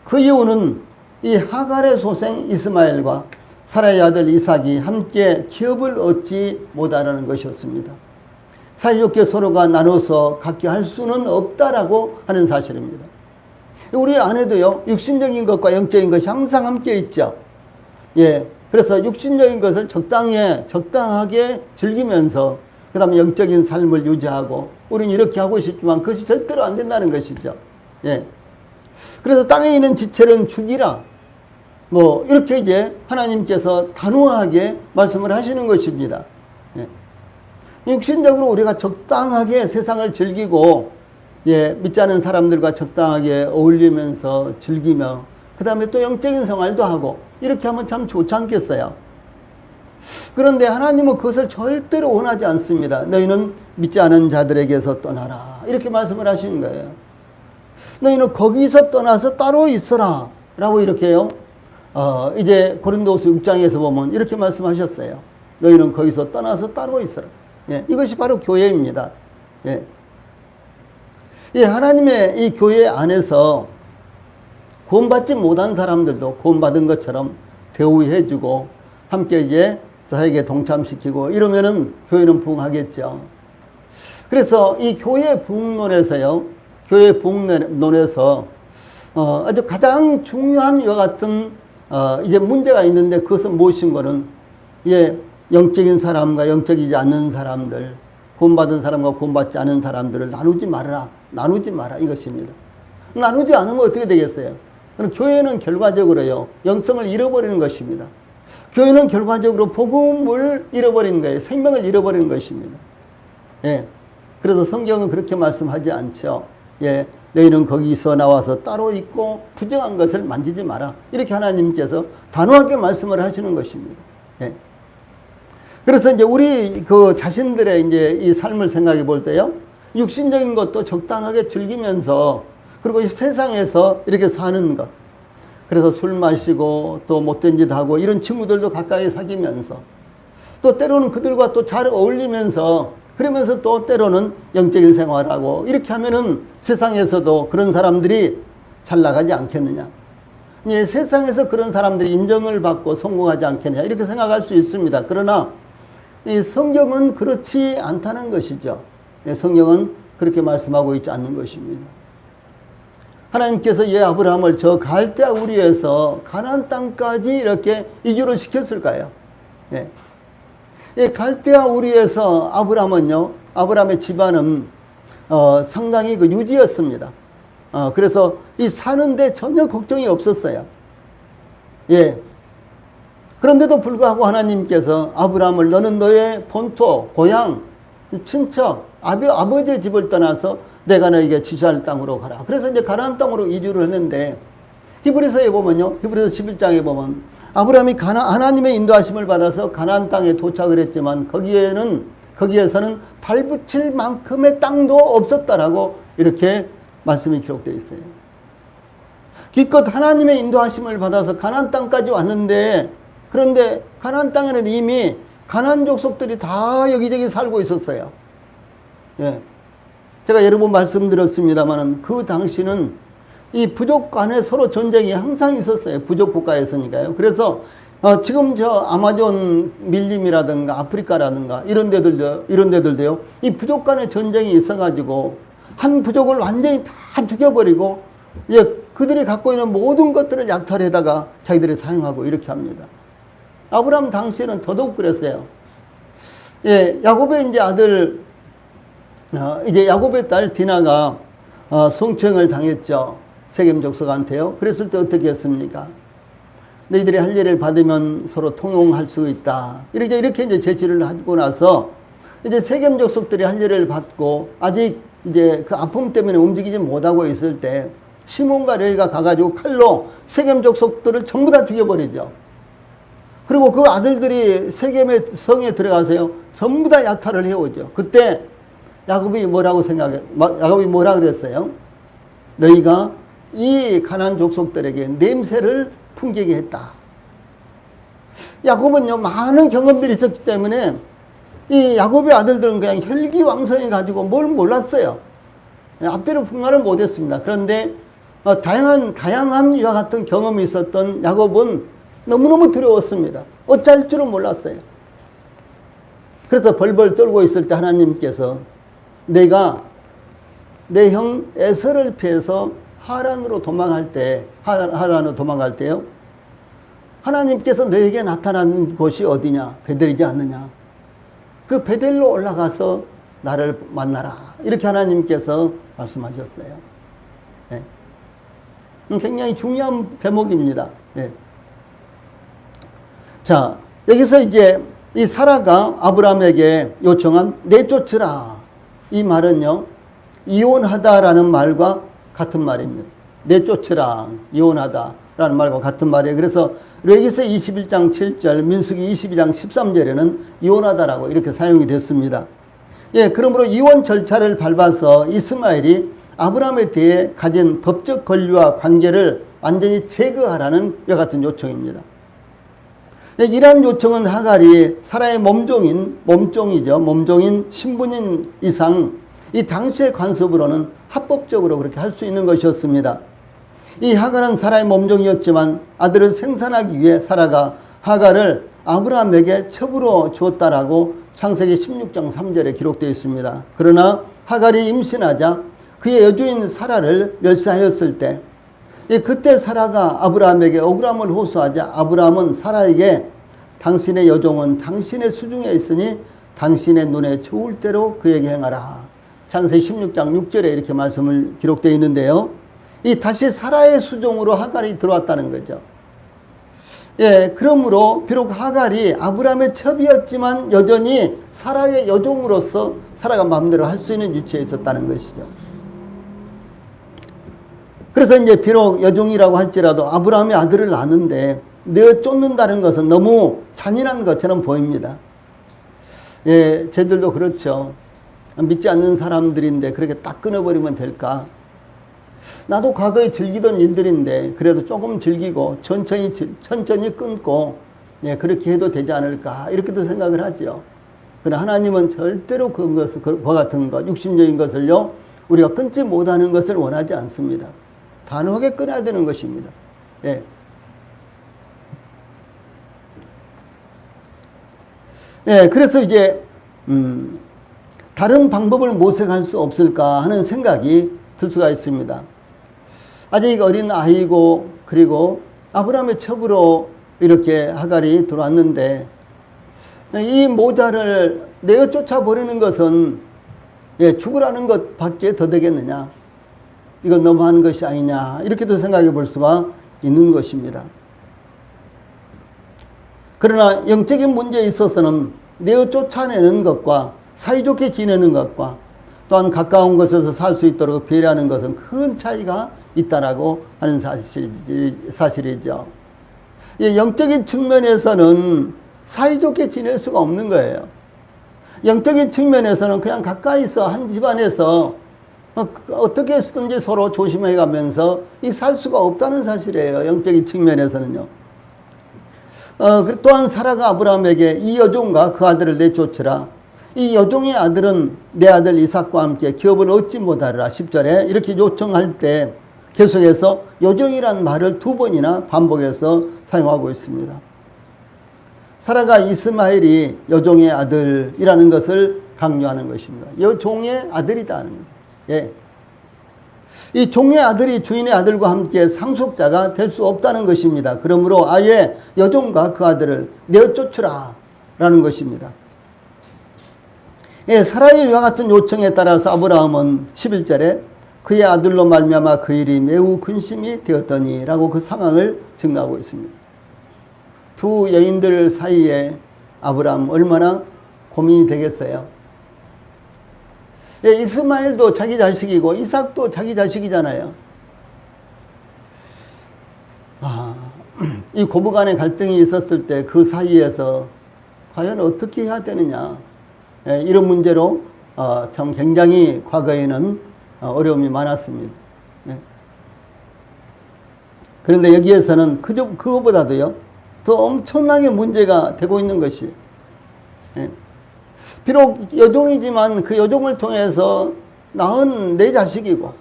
그 이유는 이 하갈의 소생 이스마엘과 사라의 아들 이삭이 함께 기업을 얻지 못하라는 것이었습니다. 사이좋게 서로가 나눠서 갖게 할 수는 없다라고 하는 사실입니다. 우리 안에도요, 육신적인 것과 영적인 것이 항상 함께 있죠. 예. 그래서 육신적인 것을 적당하게 즐기면서 그 다음에 영적인 삶을 유지하고 우리는 이렇게 하고 싶지만 그것이 절대로 안 된다는 것이죠. 예. 그래서 땅에 있는 지체는 죽이라. 뭐 이렇게 이제 하나님께서 단호하게 말씀을 하시는 것입니다. 예. 육신적으로 우리가 적당하게 세상을 즐기고 예, 믿지 않은 사람들과 적당하게 어울리면서 즐기며 그 다음에 또 영적인 생활도 하고 이렇게 하면 참 좋지 않겠어요? 그런데 하나님은 그것을 절대로 원하지 않습니다. 너희는 믿지 않은 자들에게서 떠나라. 이렇게 말씀을 하시는 거예요. 너희는 거기서 떠나서 따로 있어라. 라고 이렇게요. 이제 고린도후서 6장에서 보면 이렇게 말씀하셨어요. 너희는 거기서 떠나서 따로 있어라. 예, 이것이 바로 교회입니다. 예. 예, 하나님의 이 교회 안에서 구원받지 못한 사람들도 구원받은 것처럼 대우해주고 함께 이제 사역에 동참시키고 이러면은 교회는 부흥하겠죠. 그래서 이 교회 부흥론에서요, 교회 부흥론에서 아주 가장 중요한 이와 같은 이제 문제가 있는데 그것은 무엇인가는 예, 영적인 사람과 영적이지 않는 사람들, 구원받은 사람과 구원받지 않은 사람들을 나누지 마라 이것입니다. 나누지 않으면 어떻게 되겠어요? 그럼 교회는 결과적으로요, 영성을 잃어버리는 것입니다. 교회는 결과적으로 복음을 잃어버리는 거예요. 생명을 잃어버리는 것입니다. 예. 그래서 성경은 그렇게 말씀하지 않죠. 예. 너희는 거기서 나와서 따로 있고 부정한 것을 만지지 마라. 이렇게 하나님께서 단호하게 말씀을 하시는 것입니다. 예. 그래서 이제 우리 그 자신들의 이제 이 삶을 생각해 볼 때요, 육신적인 것도 적당하게 즐기면서 그리고 이 세상에서 이렇게 사는 것. 그래서 술 마시고 또 못된 짓 하고 이런 친구들도 가까이 사귀면서 또 때로는 그들과 또 잘 어울리면서 그러면서 또 때로는 영적인 생활하고 이렇게 하면은 세상에서도 그런 사람들이 잘 나가지 않겠느냐. 예, 세상에서 그런 사람들이 인정을 받고 성공하지 않겠느냐 이렇게 생각할 수 있습니다. 그러나 이 성경은 그렇지 않다는 것이죠. 예, 성경은 그렇게 말씀하고 있지 않는 것입니다. 하나님께서 예 아브라함을 저 갈대아 우리에서 가나안 땅까지 이렇게 이주를 시켰을까요? 예. 예, 갈대아 우리에서 아브라함의 집안은 상당히 그 유지였습니다. 그래서 이 사는데 전혀 걱정이 없었어요. 예. 그런데도 불구하고 하나님께서 아브라함을 너는 너의 본토, 고향, 친척, 아버지의 집을 떠나서 내가 너에게 지시할 땅으로 가라. 그래서 이제 가나안 땅으로 이주를 했는데 히브리서에 보면요, 히브리서 11장에 보면 아브라함이 하나님의 인도하심을 받아서 가나안 땅에 도착을 했지만 거기에서는 발붙일 만큼의 땅도 없었다라고 이렇게 말씀이 기록되어 있어요. 기껏 하나님의 인도하심을 받아서 가나안 땅까지 왔는데 그런데 가나안 땅에는 이미 가나안 족속들이 다 여기저기 살고 있었어요. 예. 제가 여러 번 말씀드렸습니다만 그 당시는 이 부족 간에 서로 전쟁이 항상 있었어요. 부족 국가였으니까요. 그래서 지금 저 아마존 밀림이라든가 아프리카라든가 이런 데들도요. 이 부족 간에 전쟁이 있어가지고 한 부족을 완전히 다 죽여버리고 예, 그들이 갖고 있는 모든 것들을 약탈해다가 자기들이 사용하고 이렇게 합니다. 아브라함 당시에는 더더욱 그랬어요. 예, 야곱의 이제 아들 이제 야곱의 딸 디나가 성추행을 당했죠. 세겜 족속한테요. 그랬을 때 어떻게 했습니까? 너희들이 할 일을 받으면 서로 통용할 수 있다. 이렇게 이제 제시를 하고 나서 이제 세겜 족속들이 할 일을 받고 아직 이제 그 아픔 때문에 움직이지 못하고 있을 때 시몬과 레위가 가가지고 칼로 세겜 족속들을 전부 다 죽여버리죠. 그리고 그 아들들이 세겜의 성에 들어가서요, 전부 다 약탈을 해오죠. 그때 야곱이 뭐라고 야곱이 뭐라 그랬어요? 너희가 이 가나안 족속들에게 냄새를 풍기게 했다. 야곱은요, 많은 경험들이 있었기 때문에 이 야곱의 아들들은 그냥 혈기왕성해 가지고 뭘 몰랐어요. 앞뒤로 분간을 못했습니다. 그런데 다양한 이와 같은 경험이 있었던 야곱은 너무너무 두려웠습니다. 어쩔 줄은 몰랐어요. 그래서 벌벌 떨고 있을 때 하나님께서 내가 내 형 에서를 피해서 하란으로 도망갈 때요, 하나님께서 너에게 나타난 곳이 어디냐? 베델이지 않느냐? 그 베델로 올라가서 나를 만나라. 이렇게 하나님께서 말씀하셨어요. 네. 굉장히 중요한 대목입니다. 네. 자, 여기서 이제 이 사라가 아브라함에게 요청한 내쫓으라. 이 말은요, 이혼하다라는 말과 같은 말입니다. 내쫓으라, 이혼하다라는 말과 같은 말이에요. 그래서 레위기서 21장 7절, 민수기 22장 13절에는 이혼하다라고 이렇게 사용이 됐습니다. 예, 그러므로 이혼 절차를 밟아서 이스마엘이 아브라함에 대해 가진 법적 권리와 관계를 완전히 제거하라는 이와 같은 요청입니다. 예, 이러한 요청은 하갈이 사라의 몸종인 신분인 이상 이 당시의 관습으로는 합법적으로 그렇게 할 수 있는 것이었습니다. 이 하갈은 사라의 몸종이었지만 아들을 생산하기 위해 사라가 하갈을 아브라함에게 첩으로 주었다라고 창세기 16장 3절에 기록되어 있습니다. 그러나 하갈이 임신하자 그의 여주인 사라를 멸시하였을 때, 그때 사라가 아브라함에게 억울함을 호소하자 아브라함은 사라에게 당신의 여종은 당신의 수중에 있으니 당신의 눈에 좋을 대로 그에게 행하라. 창세기 16장 6절에 이렇게 말씀을 기록되어 있는데요. 이 다시 사라의 수종으로 하갈이 들어왔다는 거죠. 예, 그러므로 비록 하갈이 아브라함의 첩이었지만 여전히 사라의 여종으로서 사라가 마음대로 할 수 있는 위치에 있었다는 것이죠. 그래서 이제 비록 여종이라고 할지라도 아브라함의 아들을 낳는데 내어 쫓는다는 것은 너무 잔인한 것처럼 보입니다. 예, 저희들도 그렇죠. 믿지 않는 사람들인데 그렇게 딱 끊어버리면 될까? 나도 과거에 즐기던 일들인데 그래도 조금 즐기고 천천히 끊고, 예, 그렇게 해도 되지 않을까? 이렇게도 생각을 하죠. 그러나 하나님은 절대로 그와 같은 것, 육신적인 것을요, 우리가 끊지 못하는 것을 원하지 않습니다. 단호하게 끊어야 되는 것입니다. 예. 예, 그래서 이제, 다른 방법을 모색할 수 없을까 하는 생각이 들 수가 있습니다. 아직 어린 아이고, 그리고 아브라함의 첩으로 이렇게 하갈이 들어왔는데, 이 모자를 내어 쫓아버리는 것은, 예, 죽으라는 것 밖에 더 되겠느냐? 이건 너무하는 것이 아니냐? 이렇게도 생각해 볼 수가 있는 것입니다. 그러나 영적인 문제에 있어서는 내어 쫓아내는 것과 사이좋게 지내는 것과 또한 가까운 곳에서 살 수 있도록 배려하는 것은 큰 차이가 있다라고 하는 사실이죠. 영적인 측면에서는 사이좋게 지낼 수가 없는 거예요. 영적인 측면에서는 그냥 가까이서 한 집안에서 어떻게 쓰든지 서로 조심해 가면서 살 수가 없다는 사실이에요. 영적인 측면에서는요. 또한 사라가 아브라함에게 이 여종과 그 아들을 내쫓으라. 이 여종의 아들은 내 아들 이삭과 함께 기업을 얻지 못하리라. 10절에 이렇게 요청할 때 계속해서 여종이란 말을 2번이나 반복해서 사용하고 있습니다. 사라가 이스마엘이 여종의 아들이라는 것을 강조하는 것입니다. 여종의 아들이다 하는 거죠. 예. 이 종의 아들이 주인의 아들과 함께 상속자가 될 수 없다는 것입니다. 그러므로 아예 여종과 그 아들을 내어 쫓으라 라는 것입니다. 예, 사라의 이와 같은 요청에 따라서 아브라함은 11절에 그의 아들로 말미암아 그 일이 매우 근심이 되었더니 라고 그 상황을 증가하고 있습니다. 두 여인들 사이에 아브라함 얼마나 고민이 되겠어요? 예, 이스마엘도 자기 자식이고 이삭도 자기 자식이잖아요. 이 고부 간의 갈등이 있었을 때 그 사이에서 과연 어떻게 해야 되느냐. 이런 문제로 참 굉장히 과거에는 어려움이 많았습니다. 그런데 여기에서는 그거보다도요, 더 엄청나게 문제가 되고 있는 것이, 비록 여종이지만 그 여종을 통해서 낳은 내 자식이고,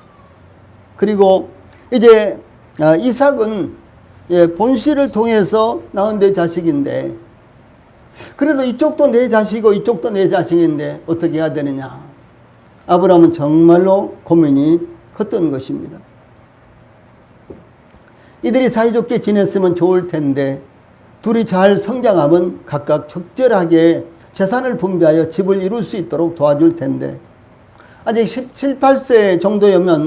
그리고 이제 이삭은 본씨를 통해서 낳은 내 자식인데, 그래도 이쪽도 내 자식이고 이쪽도 내 자식인데 어떻게 해야 되느냐. 아브라함은 정말로 고민이 컸던 것입니다. 이들이 사이좋게 지냈으면 좋을 텐데 둘이 잘 성장하면 각각 적절하게 재산을 분배하여 집을 이룰 수 있도록 도와줄 텐데, 아직 17, 18세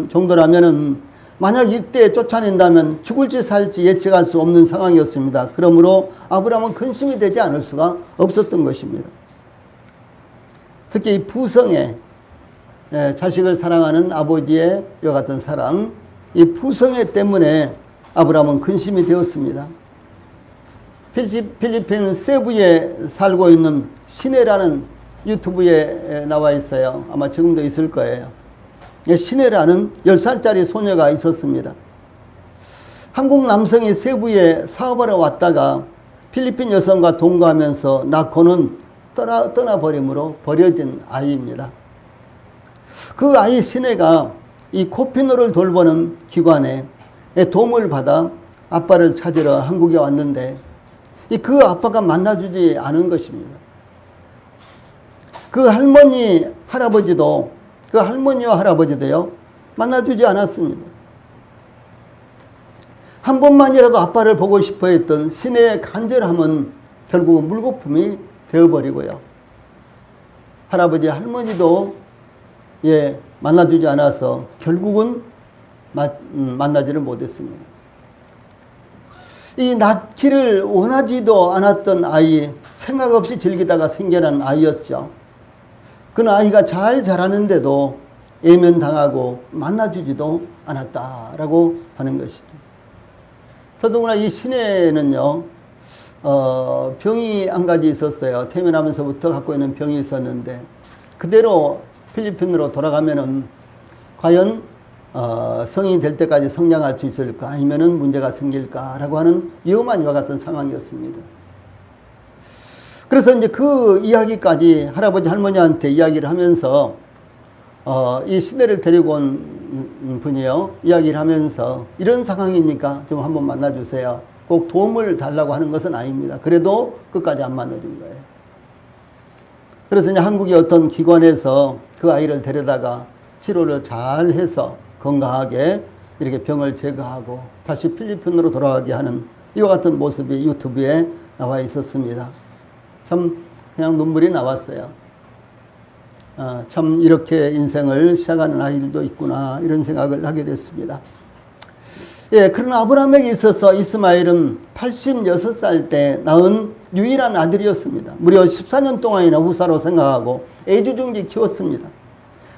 정도라면은 만약 이때 쫓아낸다면 죽을지 살지 예측할 수 없는 상황이었습니다. 그러므로 아브라함은 근심이 되지 않을 수가 없었던 것입니다. 특히 이 부성애, 자식을 사랑하는 아버지의 이와 같은 사랑, 이 부성애 때문에 아브라함은 근심이 되었습니다. 필리핀 세부에 살고 있는 시내라는 유튜브에 나와 있어요. 아마 지금도 있을 거예요. 시내라는 10살짜리 소녀가 있었습니다. 한국 남성이 세부에 사업하러 왔다가 필리핀 여성과 동거하면서 낳고는 떠나버림으로 버려진 아이입니다. 그 아이 시내가 이 코피노를 돌보는 기관에 도움을 받아 아빠를 찾으러 한국에 왔는데 그 아빠가 만나주지 않은 것입니다. 그 할머니와 할아버지도요, 만나주지 않았습니다. 한 번만이라도 아빠를 보고 싶어 했던 시내의 간절함은 결국은 물거품이 되어버리고요. 할아버지, 할머니도 만나주지 않아서 결국은 만나지를 못했습니다. 이 낳기를 원하지도 않았던 아이, 생각 없이 즐기다가 생겨난 아이였죠. 그 아이가 잘 자라는데도 예면당하고 만나주지도 않았다라고 하는 것이죠. 더더구나 이 시내는요, 병이 한 가지 있었어요. 태어나면서부터 갖고 있는 병이 있었는데, 그대로 필리핀으로 돌아가면은 과연 성인이 될 때까지 성장할 수 있을까, 아니면은 문제가 생길까라고 하는 위험한 이와 같은 상황이었습니다. 그래서 이제 그 이야기까지 할아버지 할머니한테 이야기를 하면서 이 시내를 데리고 온 분이요, 이야기를 하면서 이런 상황이니까 좀 한번 만나주세요. 꼭 도움을 달라고 하는 것은 아닙니다. 그래도 끝까지 안 만나준 거예요. 그래서 이제 한국의 어떤 기관에서 그 아이를 데려다가 치료를 잘 해서 건강하게 이렇게 병을 제거하고 다시 필리핀으로 돌아가게 하는 이와 같은 모습이 유튜브에 나와 있었습니다. 참 그냥 눈물이 나왔어요. 참 이렇게 인생을 시작하는 아이들도 있구나, 이런 생각을 하게 됐습니다. 그러나 아브라함에게 있어서 이스마엘은 86살 때 낳은 유일한 아들이었습니다. 무려 14년 동안이나 후사로 생각하고 애지중지 키웠습니다.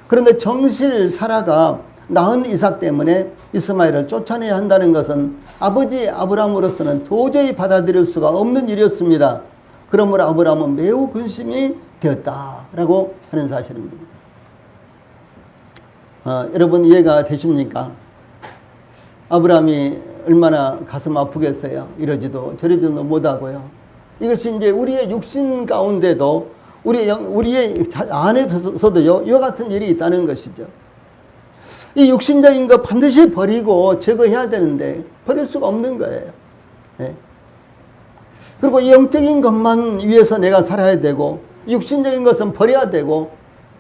그런데 정실 사라가 낳은 이삭 때문에 이스마엘을 쫓아내야 한다는 것은 아버지 아브라함으로서는 도저히 받아들일 수가 없는 일이었습니다. 그러므로 아브라함은 매우 근심이 되었다라고 하는 사실입니다. 여러분 이해가 되십니까? 아브라함이 얼마나 가슴 아프겠어요. 이러지도 저러지도 못하고요. 이것이 이제 우리의 육신 가운데도 우리의 안에서도요, 이와 같은 일이 있다는 것이죠. 이 육신적인 거 반드시 버리고 제거해야 되는데 버릴 수가 없는 거예요. 그리고 이 영적인 것만 위해서 내가 살아야 되고 육신적인 것은 버려야 되고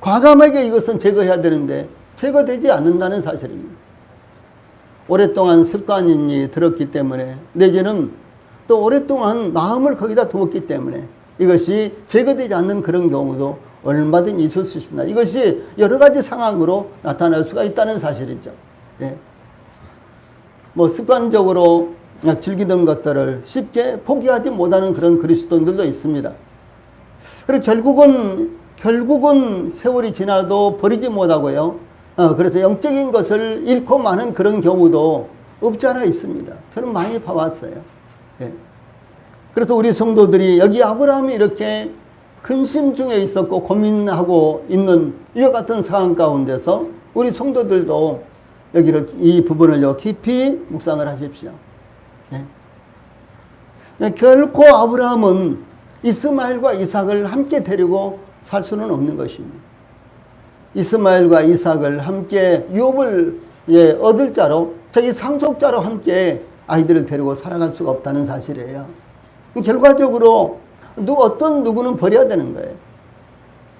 과감하게 이것은 제거해야 되는데 제거되지 않는다는 사실입니다. 오랫동안 습관이 들었기 때문에, 내지는 또 오랫동안 마음을 거기다 두었기 때문에 이것이 제거되지 않는 그런 경우도 얼마든지 있을 수 있습니다. 이것이 여러 가지 상황으로 나타날 수가 있다는 사실이죠. 습관적으로 즐기던 것들을 쉽게 포기하지 못하는 그런 그리스도인들도 있습니다. 그리고 결국은 세월이 지나도 버리지 못하고요. 그래서 영적인 것을 잃고 마는 그런 경우도 없지 않아 있습니다. 저는 많이 봐왔어요. 예. 그래서 우리 성도들이 여기 아브라함이 이렇게 근심 중에 있었고 고민하고 있는 이와 같은 상황 가운데서 우리 성도들도 여기를 이 부분을 깊이 묵상을 하십시오. 예. 결코 아브라함은 이스마엘과 이삭을 함께 데리고 살 수는 없는 것입니다. 이스마엘과 이삭을 함께 유업을 얻을 자로 자기 상속자로 함께 아이들을 데리고 살아갈 수가 없다는 사실이에요. 결과적으로 어떤 누구는 버려야 되는 거예요.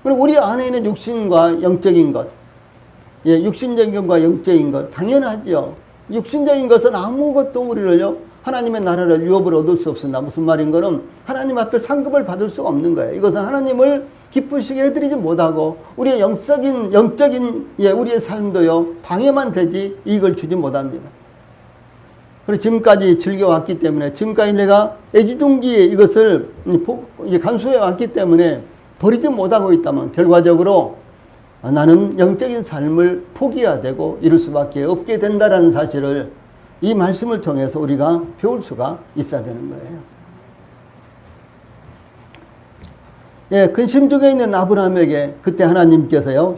그리고 우리 안에 있는 육신과 영적인 것, 육신적인 것과 영적인 것 당연하죠. 육신적인 것은 아무것도 우리를요 하나님의 나라를 유업을 얻을 수 없습니다. 무슨 말인 거는 하나님 앞에 상급을 받을 수가 없는 거예요. 이것은 하나님을 기쁘시게 해드리지 못하고 우리의 영적인 우리의 삶도요 방해만 되지 이익을 주지 못합니다. 그리고 지금까지 즐겨왔기 때문에 지금까지 내가 애지중지에 이것을 간수해 왔기 때문에 버리지 못하고 있다면 결과적으로 나는 영적인 삶을 포기해야 되고 이룰 수밖에 없게 된다는 사실을 이 말씀을 통해서 우리가 배울 수가 있어야 되는 거예요. 예, 근심 중에 있는 아브라함에게 그때 하나님께서요,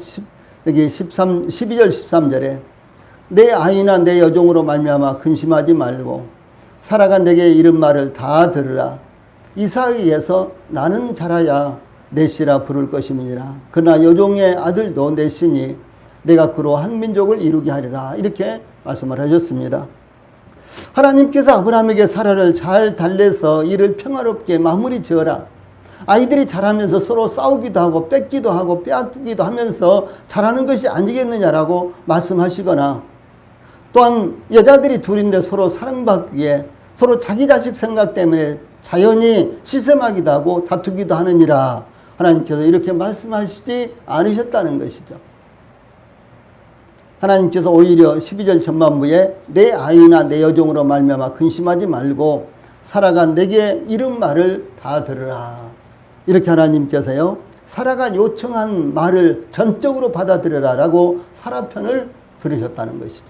여기 12절 13절에 내 아이나 내 여종으로 말미암아 근심하지 말고 사라가 내게 이른 말을 다 들으라. 이삭에게서 나는 자라야 내 씨라 부를 것임이니라. 그러나 여종의 아들도 내 씨니 내가 그로 한 민족을 이루게 하리라. 이렇게 말씀을 하셨습니다. 하나님께서 아브라함에게 사라를 잘 달래서 이를 평화롭게 마무리 지어라. 아이들이 자라면서 서로 싸우기도 하고 뺏기도 하고 빼앗기도 하면서 자라는 것이 아니겠느냐라고 말씀하시거나 또한 여자들이 둘인데 서로 사랑받기에 서로 자기 자식 생각 때문에 자연히 시샘하기도 하고 다투기도 하느니라. 하나님께서 이렇게 말씀하시지 않으셨다는 것이죠. 하나님께서 오히려 12절 전반부에 내 아이나 내 여종으로 말미암아 근심하지 말고 사라가 내게 이른 말을 다 들으라. 이렇게 하나님께서요 사라가 요청한 말을 전적으로 받아들여라 라고 사라 편을 들으셨다는 것이죠.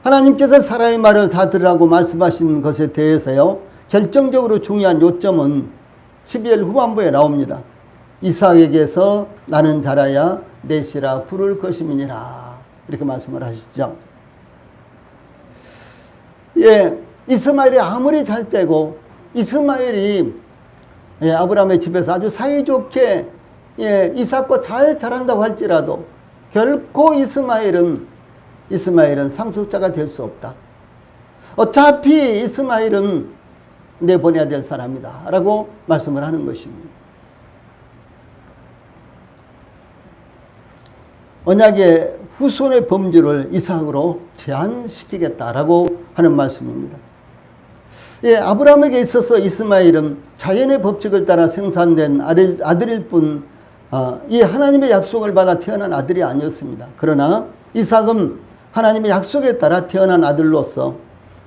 하나님께서 사라의 말을 다 들으라고 말씀하신 것에 대해서요 결정적으로 중요한 요점은 12절 후반부에 나옵니다. 이삭에게서 나는 자라야 내 씨라 부를 것임이니라. 이렇게 말씀을 하시죠. 예, 이스마엘이 아무리 잘 되고 이스마엘이 아브라함의 집에서 아주 사이좋게 이삭과 잘 자란다고 할지라도 결코 이스마엘은 상속자가 될 수 없다. 어차피 이스마엘은 내보내야 될 사람이다 라고 말씀을 하는 것입니다. 언약의 후손의 범주를 이삭으로 제한시키겠다라고 하는 말씀입니다. 예, 아브라함에게 있어서 이스마엘은 자연의 법칙을 따라 생산된 아들일 뿐, 이 하나님의 약속을 받아 태어난 아들이 아니었습니다. 그러나 이삭은 하나님의 약속에 따라 태어난 아들로서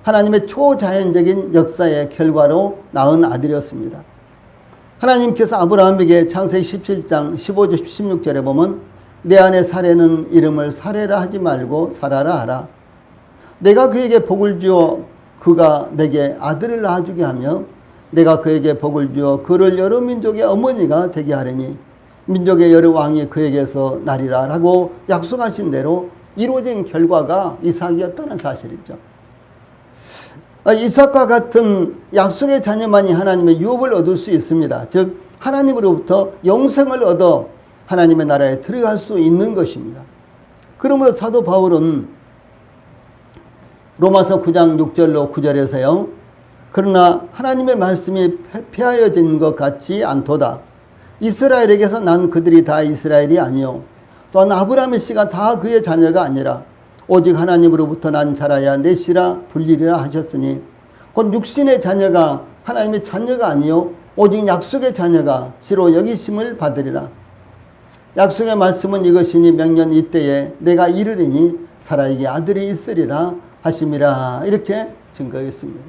하나님의 초자연적인 역사의 결과로 낳은 아들이었습니다. 하나님께서 아브라함에게 창세기 17장 15절 16절에 보면 내 안에 사레는 이름을 사레라 하지 말고 사라라 하라. 내가 그에게 복을 주어 그가 내게 아들을 낳아주게 하며 내가 그에게 복을 주어 그를 여러 민족의 어머니가 되게 하려니 민족의 여러 왕이 그에게서 나리라 라고 약속하신 대로 이루어진 결과가 이삭이었다는 사실이죠. 이삭과 같은 약속의 자녀만이 하나님의 유업을 얻을 수 있습니다. 즉 하나님으로부터 영생을 얻어 하나님의 나라에 들어갈 수 있는 것입니다. 그러므로 사도 바울은 로마서 9장 6절로 9절에서요. 그러나 하나님의 말씀이 폐하여진 것 같지 않도다. 이스라엘에게서 난 그들이 다 이스라엘이 아니요 또한 아브라함의 씨가 다 그의 자녀가 아니라 오직 하나님으로부터 난 자라야 내 씨라 불리리라 하셨으니 곧 육신의 자녀가 하나님의 자녀가 아니요 오직 약속의 자녀가 씨로 여기심을 받으리라. 약속의 말씀은 이것이니 명년 이때에 내가 이르리니 사라에게 아들이 있으리라 하심이라. 이렇게 증거했습니다.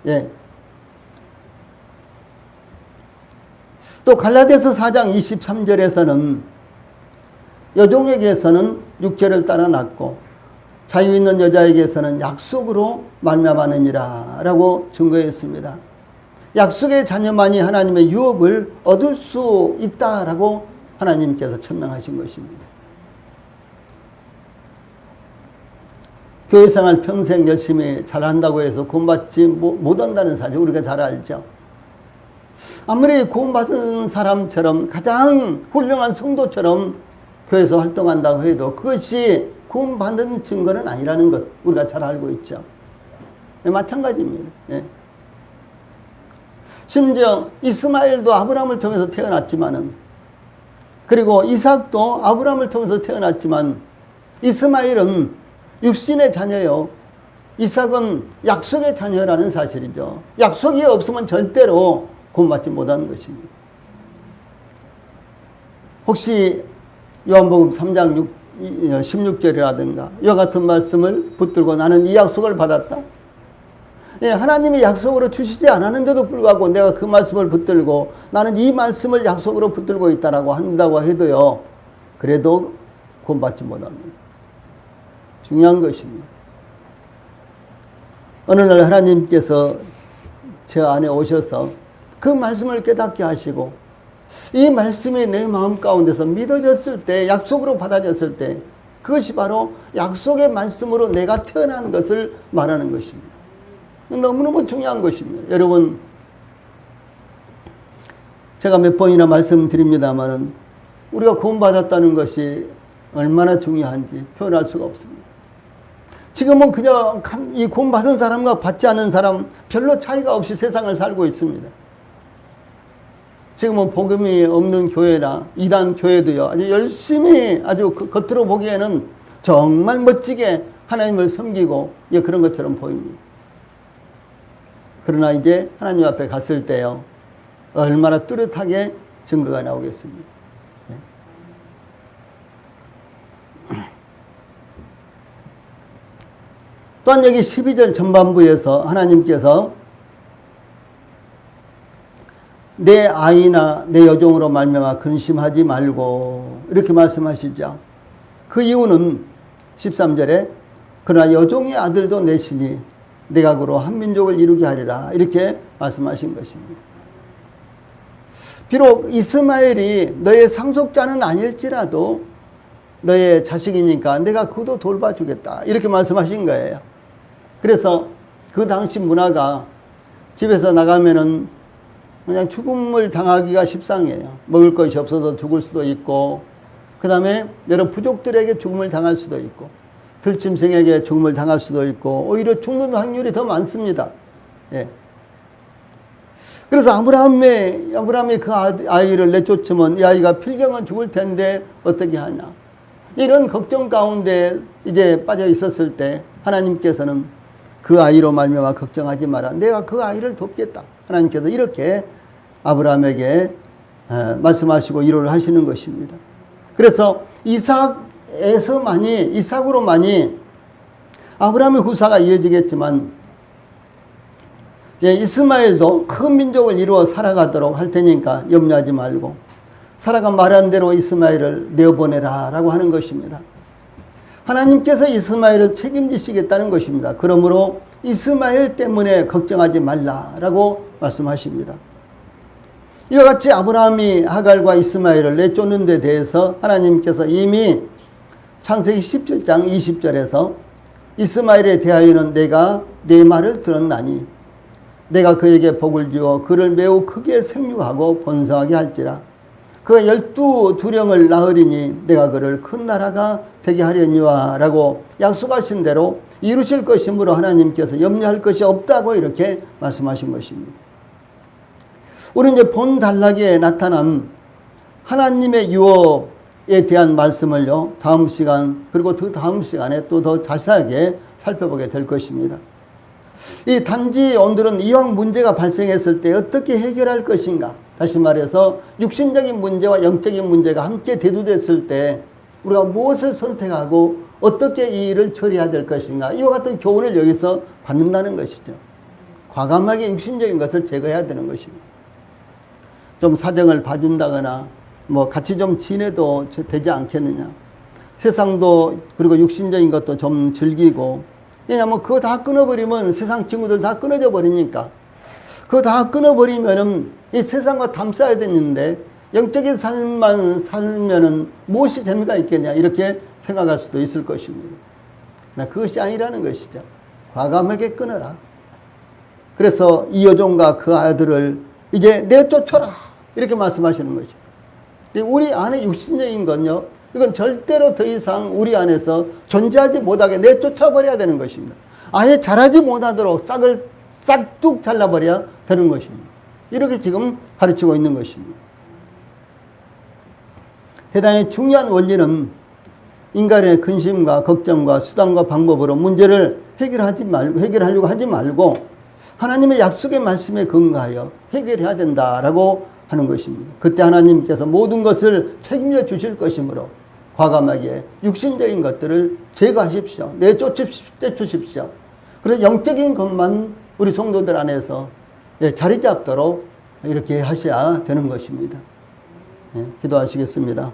예. 또 갈라디아서 4장 23절에서는 여종에게서는 육체를 따라 낳고 자유 있는 여자에게서는 약속으로 말미암았느니라 라고 증거했습니다. 약속의 자녀만이 하나님의 유업을 얻을 수 있다라고 하나님께서 천명하신 것입니다. 교회생활 평생 열심히 잘한다고 해서 구원받지 못한다는 사실 우리가 잘 알죠. 아무리 구원받은 사람처럼 가장 훌륭한 성도처럼 교회에서 활동한다고 해도 그것이 구원받은 증거는 아니라는 것 우리가 잘 알고 있죠. 마찬가지입니다. 심지어 이스마엘도 아브라함을 통해서 태어났지만은, 그리고 이삭도 아브라함을 통해서 태어났지만 이스마엘은 육신의 자녀요, 이삭은 약속의 자녀라는 사실이죠. 약속이 없으면 절대로 구원받지 못하는 것입니다. 혹시 요한복음 3장 16절이라든가 이와 같은 말씀을 붙들고 나는 이 약속을 받았다. 하나님이 약속으로 주시지 않았는데도 불구하고 내가 그 말씀을 붙들고 나는 이 말씀을 약속으로 붙들고 있다라고 한다고 해도요, 그래도 구원받지 못합니다. 중요한 것입니다. 어느 날 하나님께서 제 안에 오셔서 그 말씀을 깨닫게 하시고 이 말씀이 내 마음 가운데서 믿어졌을 때, 약속으로 받아졌을 때 그것이 바로 약속의 말씀으로 내가 태어난 것을 말하는 것입니다. 너무너무 중요한 것입니다. 여러분, 제가 몇 번이나 말씀드립니다마는 우리가 구원받았다는 것이 얼마나 중요한지 표현할 수가 없습니다. 지금은 그냥 이 구원받은 사람과 받지 않은 사람 별로 차이가 없이 세상을 살고 있습니다. 지금은 복음이 없는 교회나 이단 교회도요, 아주 열심히, 아주 겉으로 보기에는 정말 멋지게 하나님을 섬기고 그런 것처럼 보입니다. 그러나 이제 하나님 앞에 갔을 때요, 얼마나 뚜렷하게 증거가 나오겠습니까? 또한 여기 12절 전반부에서 하나님께서 내 아이나 내 여종으로 말미암아 근심하지 말고 이렇게 말씀하시죠. 그 이유는 13절에 그러나 여종의 아들도 내시니 내가 그로 한 민족을 이루게 하리라 이렇게 말씀하신 것입니다. 비록 이스마엘이 너의 상속자는 아닐지라도 너의 자식이니까 내가 그도 돌봐주겠다 이렇게 말씀하신 거예요. 그래서 그 당시 문화가 집에서 나가면은 그냥 죽음을 당하기가 십상이에요. 먹을 것이 없어서 죽을 수도 있고, 그 다음에 여러 부족들에게 죽음을 당할 수도 있고, 들짐승에게 죽음을 당할 수도 있고, 오히려 죽는 확률이 더 많습니다. 그래서 아브라함이 그 아이를 내쫓으면 이 아이가 필경은 죽을 텐데 어떻게 하냐. 이런 걱정 가운데 이제 빠져 있었을 때 하나님께서는 그 아이로 말미암아 걱정하지 마라. 내가 그 아이를 돕겠다. 하나님께서 이렇게 아브라함에게 말씀하시고 위로를 하시는 것입니다. 그래서 이삭으로만이 아브라함의 후사가 이어지겠지만 이스마엘도 큰 민족을 이루어 살아가도록 할 테니까 염려하지 말고 사라가 말한 대로 이스마엘을 내어보내라 라고 하는 것입니다. 하나님께서 이스마엘을 책임지시겠다는 것입니다. 그러므로 이스마엘 때문에 걱정하지 말라라고 말씀하십니다. 이와 같이 아브라함이 하갈과 이스마엘을 내쫓는 데 대해서 하나님께서 이미 창세기 17장 20절에서 이스마엘에 대하여는 내가 내 말을 들었나니 내가 그에게 복을 주어 그를 매우 크게 생육하고 번성하게 할지라. 그가 12두령을 낳으리니 내가 그를 큰 나라가 되게 하려니와 라고 약속하신 대로 이루실 것이므로 하나님께서 염려할 것이 없다고 이렇게 말씀하신 것입니다. 우리는 이제 본 단락에 나타난 하나님의 유업에 대한 말씀을요, 다음 시간 그리고 그 다음 시간에 또 더 자세하게 살펴보게 될 것입니다. 이 단지 오늘은 이왕 문제가 발생했을 때 어떻게 해결할 것인가, 다시 말해서 육신적인 문제와 영적인 문제가 함께 대두됐을 때 우리가 무엇을 선택하고 어떻게 이 일을 처리해야 될 것인가, 이와 같은 교훈을 여기서 받는다는 것이죠. 과감하게 육신적인 것을 제거해야 되는 것입니다. 좀 사정을 봐준다거나 같이 좀 지내도 되지 않겠느냐. 세상도 그리고 육신적인 것도 좀 즐기고, 왜냐하면 그거 다 끊어버리면 세상 친구들 다 끊어져 버리니까, 그거 다 끊어버리면은 이 세상과 담쌓아야 되는데 영적인 삶만 살면은 무엇이 재미가 있겠냐 이렇게 생각할 수도 있을 것입니다. 그러나 그것이 아니라는 것이죠. 과감하게 끊어라. 그래서 이 여종과 그 아들을 이제 내쫓아라 이렇게 말씀하시는 것입니다. 우리 안에 육신적인 건요, 이건 절대로 더 이상 우리 안에서 존재하지 못하게 내쫓아 버려야 되는 것입니다. 아예 자라지 못하도록 싹을 싹둑 잘라버려야 되는 것입니다. 이렇게 지금 가르치고 있는 것입니다. 대단히 중요한 원리는 인간의 근심과 걱정과 수단과 방법으로 문제를 해결하려고 하지 말고 하나님의 약속의 말씀에 근거하여 해결해야 된다라고 하는 것입니다. 그때 하나님께서 모든 것을 책임져 주실 것이므로 과감하게 육신적인 것들을 제거하십시오. 내쫓으십시오. 그래서 영적인 것만 우리 성도들 안에서 자리 잡도록 이렇게 하셔야 되는 것입니다. 기도하시겠습니다.